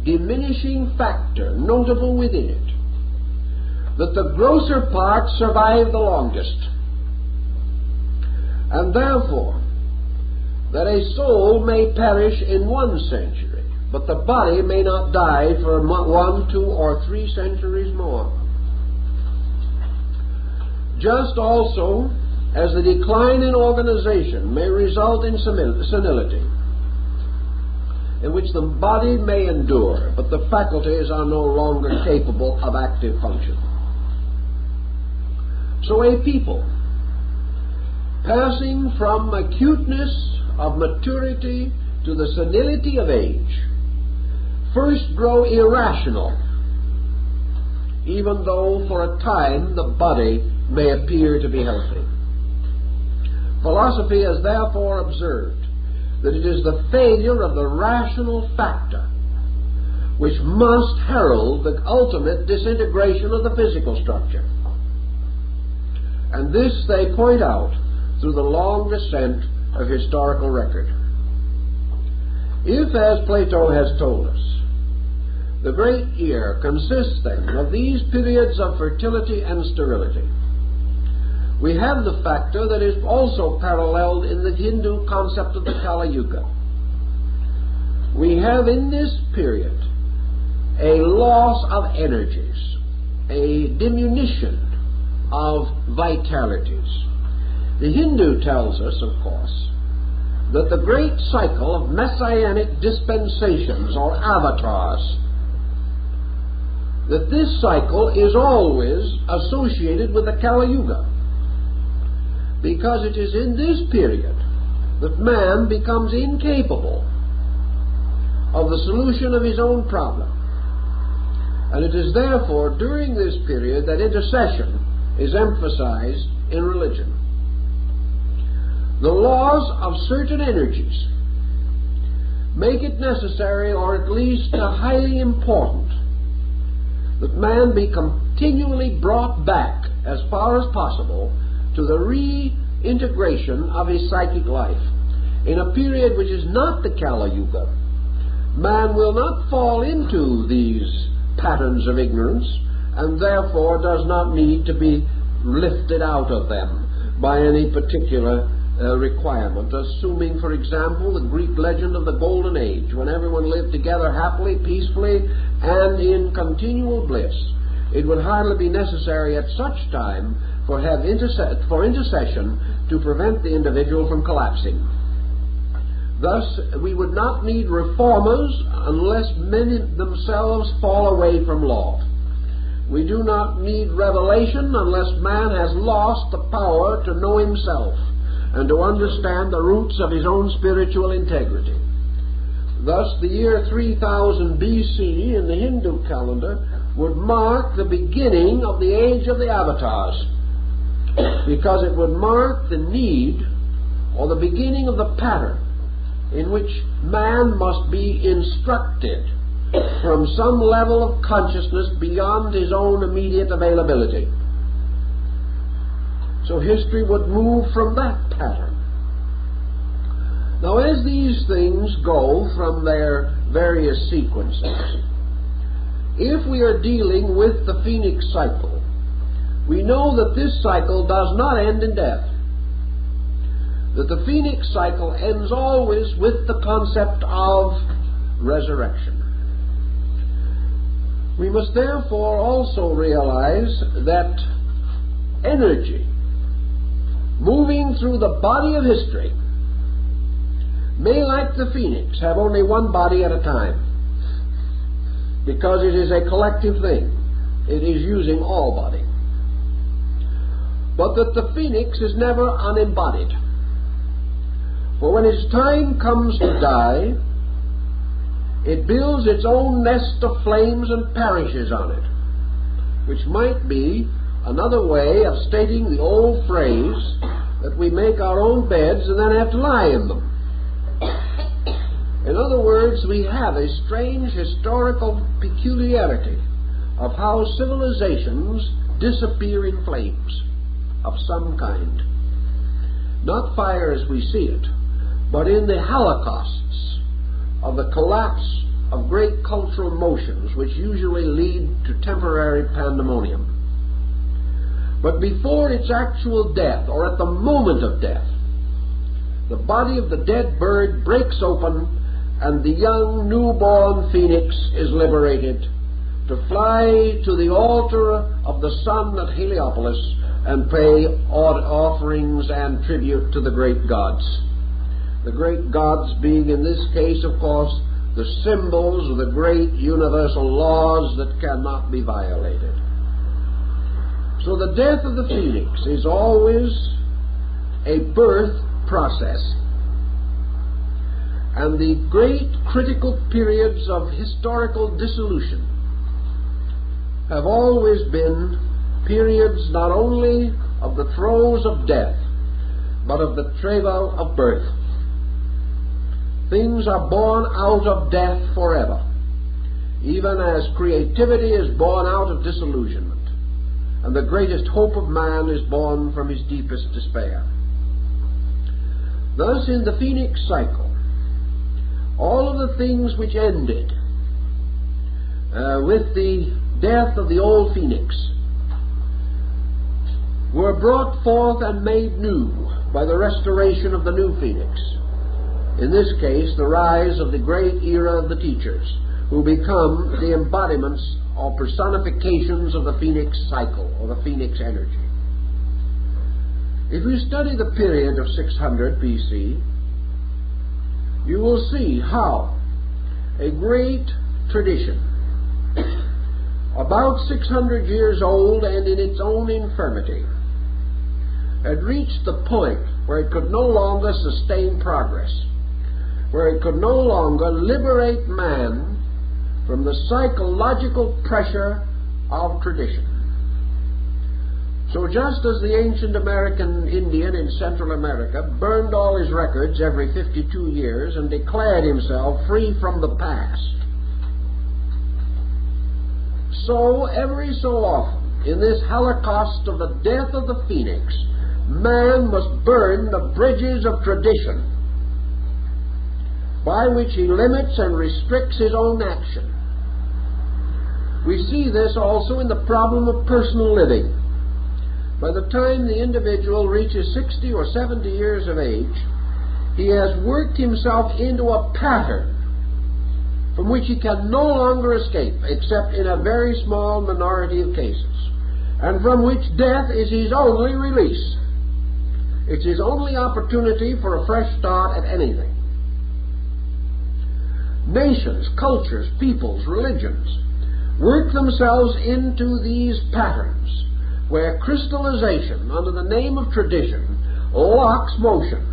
diminishing factor notable within it, that the grosser parts survive the longest, and therefore that a soul may perish in 1 century, but the body may not die for 1, 2, or 3 centuries more. Just also as the decline in organization may result in senility, in which the body may endure, but the faculties are no longer capable of active function. So a people, passing from acuteness of maturity to the senility of age, first grow irrational, even though for a time the body may appear to be healthy. Philosophy has therefore observed that it is the failure of the rational factor which must herald the ultimate disintegration of the physical structure. And this they point out through the long descent of historical record. If, as Plato has told us, the great year consists then of these periods of fertility and sterility, we have the factor that is also paralleled in the Hindu concept of the Kali Yuga. we have in this period a loss of energies, a diminution of vitalities. The Hindu tells us, of course, that the great cycle of messianic dispensations or avatars, that this cycle is always associated with the Kali Yuga, because it is in this period that man becomes incapable of the solution of his own problem. And it is therefore during this period that intercession is emphasized in religion. The laws of certain energies make it necessary, or at least highly important, that man be continually brought back as far as possible to the reintegration of his psychic life. In a period which is not the Kali Yuga, man will not fall into these patterns of ignorance, and therefore does not need to be lifted out of them by any particular requirement. Assuming, for example, the Greek legend of the Golden Age, when everyone lived together happily, peacefully, and in continual bliss, it would hardly be necessary at such time for intercession to prevent the individual from collapsing. Thus, we would not need reformers unless men themselves fall away from law. We do not need revelation unless man has lost the power to know himself and to understand the roots of his own spiritual integrity. Thus, the year 3000 BC in the Hindu calendar would mark the beginning of the age of the avatars, because it would mark the need or the beginning of the pattern in which man must be instructed from some level of consciousness beyond his own immediate availability. So history would move from that pattern. Now, as these things go from their various sequences, if we are dealing with the Phoenix cycle, we know that this cycle does not end in death. That the Phoenix cycle ends always with the concept of resurrection. We must therefore also realize that energy moving through the body of history may, like the Phoenix, have only one body at a time, because it is a collective thing. It is using all body. But that the Phoenix is never unembodied. For when its time comes to die, it builds its own nest of flames and perishes on it, which might be another way of stating the old phrase that we make our own beds and then have to lie in them. In other words, we have a strange historical peculiarity of how civilizations disappear in flames of some kind. Not fire as we see it, but in the holocausts of the collapse of great cultural motions which usually lead to temporary pandemonium. But before its actual death, or at the moment of death, the body of the dead bird breaks open and the young newborn phoenix is liberated to fly to the altar of the sun at Heliopolis and pay offerings and tribute to the great gods. The great gods being in this case, of course, the symbols of the great universal laws that cannot be violated. So the death of the phoenix is always a birth process. And the great critical periods of historical dissolution have always been periods not only of the throes of death, but of the travail of birth. Things are born out of death forever, even as creativity is born out of disillusionment, and the greatest hope of man is born from his deepest despair. Thus, in the Phoenix cycle, all of the things which ended with the death of the old phoenix were brought forth and made new by the restoration of the new phoenix. In this case, the rise of the great era of the teachers, who become the embodiments or personifications of the Phoenix cycle, or the Phoenix energy. If you study the period of 600 BC, you will see how a great tradition, about 600 years old and in its own infirmity, had reached the point where it could no longer sustain progress, where it could no longer liberate man from the psychological pressure of tradition. So just as the ancient American Indian in Central America burned all his records every 52 years and declared himself free from the past, so every so often, in this holocaust of the death of the phoenix, man must burn the bridges of tradition by which he limits and restricts his own action. We see this also in the problem of personal living. By the time the individual reaches 60 or 70 years of age, he has worked himself into a pattern from which he can no longer escape, except in a very small minority of cases, and from which death is his only release. It's his only opportunity for a fresh start at anything. Nations, cultures, peoples, religions work themselves into these patterns where crystallization under the name of tradition locks motion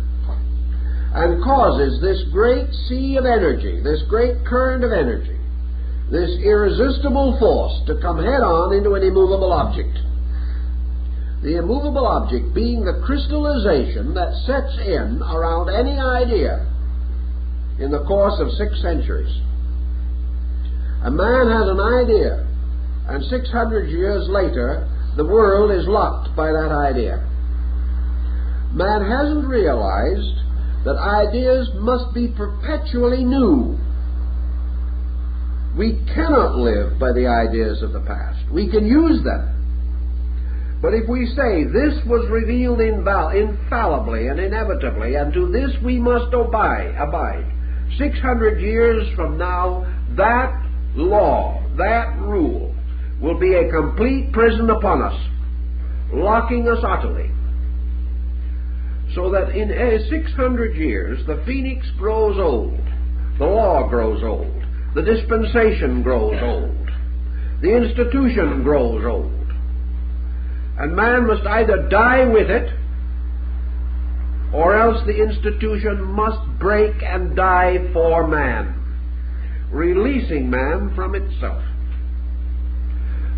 and causes this great sea of energy, this great current of energy, this irresistible force to come head-on into an immovable object. The immovable object being the crystallization that sets in around any idea in the course of 6 centuries. A man has an idea, and 600 years later, the world is locked by that idea. Man hasn't realized that ideas must be perpetually new. We cannot live by the ideas of the past. We can use them. But if we say this was revealed infallibly and inevitably, and to this we must abide, 600 years from now, that law, that rule, will be a complete prison upon us, locking us utterly. So that in 600 years, the phoenix grows old, the law grows old, the dispensation grows old, the institution grows old, and man must either die with it, or else the institution must break and die for man, releasing man from itself.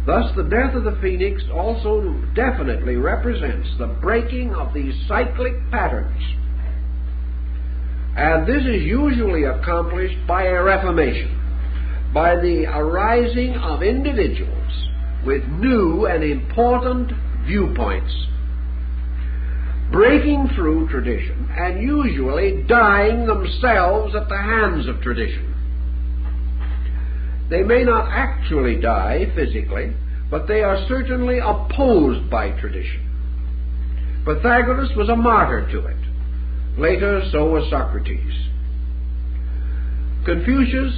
Thus, the death of the phoenix also definitely represents the breaking of these cyclic patterns. And this is usually accomplished by a reformation, by the arising of individuals with new and important viewpoints, breaking through tradition and usually dying themselves at the hands of tradition. They may not actually die physically, but they are certainly opposed by tradition. Pythagoras was a martyr to it. Later, so was Socrates. Confucius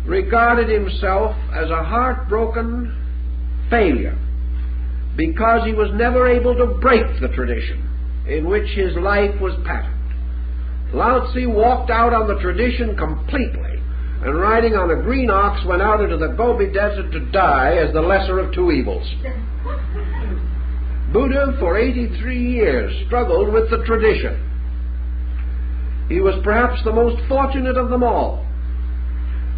regarded himself as a heartbroken failure because he was never able to break the tradition in which his life was patterned. Lao Tzu walked out on the tradition completely, and riding on a green ox went out into the Gobi Desert to die as the lesser of 2 evils. Buddha, for 83 years, struggled with the tradition. He was perhaps the most fortunate of them all.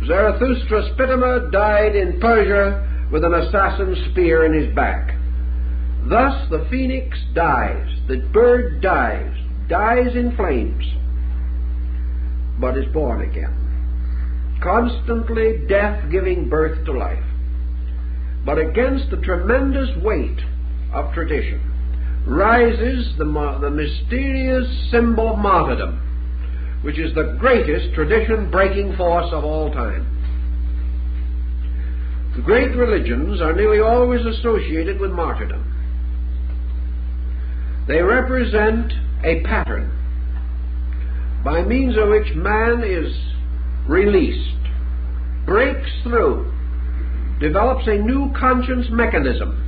Zarathustra Spitama died in Persia with an assassin's spear in his back. Thus the phoenix dies, the bird dies in flames, but is born again. Constantly death giving birth to life. But against the tremendous weight of tradition rises the mysterious symbol of martyrdom, which is the greatest tradition-breaking force of all time. The great religions are nearly always associated with martyrdom. They represent a pattern, by means of which man is released, breaks through, develops a new conscience mechanism,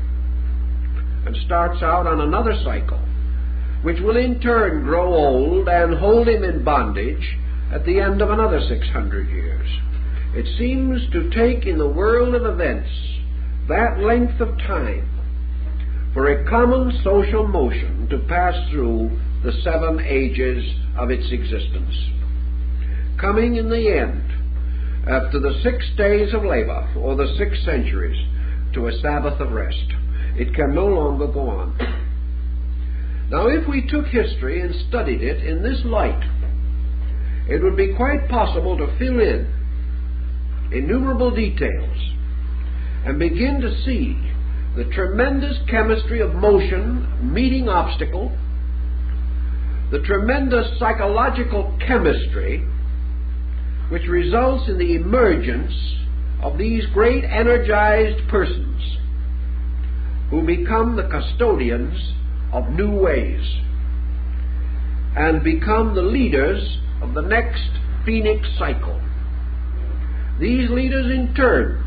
and starts out on another cycle, which will in turn grow old and hold him in bondage at the end of another 600 years. It seems to take in the world of events that length of time for a common social motion to pass through the 7 ages of its existence, coming in the end, after the 6 days of labor, or the 6 centuries, to a Sabbath of rest. It can no longer go on. Now, if we took history and studied it in this light, it would be quite possible to fill in innumerable details and begin to see the tremendous chemistry of motion meeting obstacle, the tremendous psychological chemistry which results in the emergence of these great energized persons who become the custodians of new ways and become the leaders of the next Phoenix cycle. These leaders in turn,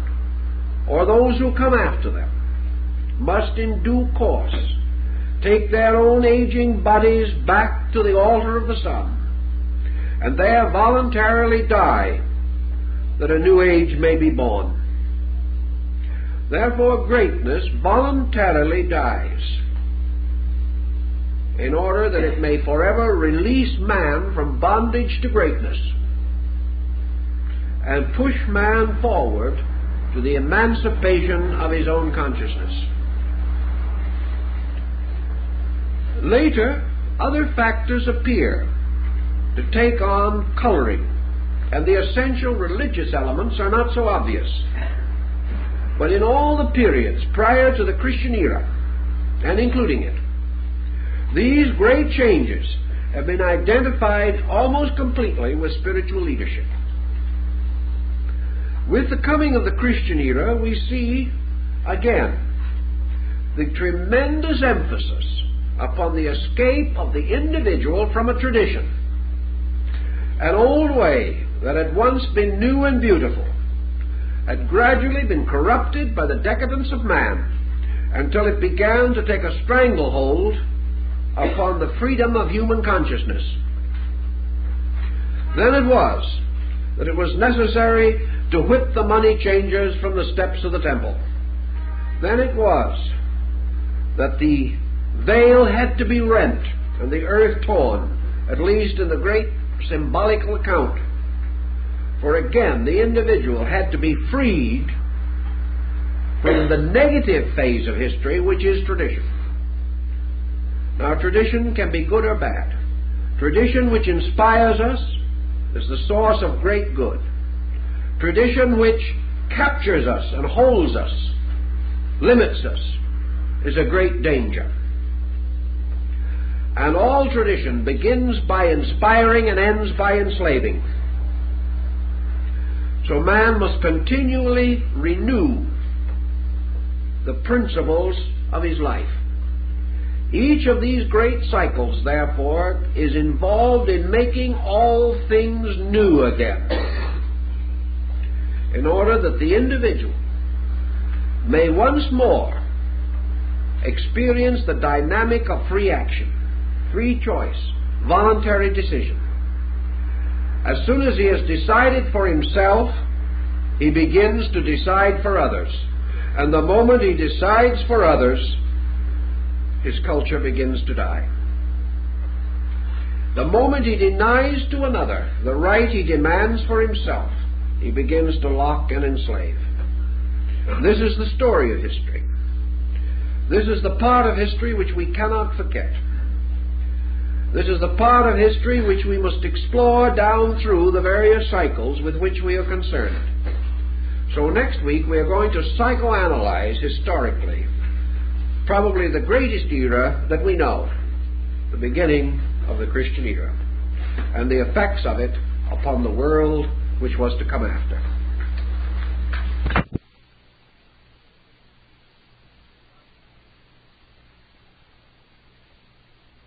or those who come after them, must in due course take their own aging bodies back to the altar of the sun, and there voluntarily die, that a new age may be born. Therefore greatness voluntarily dies, in order that it may forever release man from bondage to greatness, and push man forward to the emancipation of his own consciousness. Later, other factors appear to take on coloring, and the essential religious elements are not so obvious. But in all the periods prior to the Christian era, and including it, these great changes have been identified almost completely with spiritual leadership. With the coming of the Christian era, we see again the tremendous emphasis upon the escape of the individual from a tradition, an old way that had once been new and beautiful, had gradually been corrupted by the decadence of man until it began to take a stranglehold upon the freedom of human consciousness. Then it was necessary to whip the money changers from the steps of the temple. Then it was that the veil had to be rent and the earth torn, at least in the great symbolical account. For again, the individual had to be freed from the negative phase of history, which is tradition. Now, tradition can be good or bad. Tradition which inspires us is the source of great good. Tradition which captures us and holds us, limits us, is a great danger. And all tradition begins by inspiring and ends by enslaving. So man must continually renew the principles of his life. Each of these great cycles, therefore, is involved in making all things new again, in order that the individual may once more experience the dynamic of free action, free choice, voluntary decision. As soon as he has decided for himself, he begins to decide for others. And the moment he decides for others, his culture begins to die. The moment he denies to another the right he demands for himself, he begins to lock and enslave. This is the story of history. This is the part of history which we cannot forget. This is the part of history which we must explore down through the various cycles with which we are concerned. So next week we are going to psychoanalyze historically probably the greatest era that we know, the beginning of the Christian era, and the effects of it upon the world which was to come after.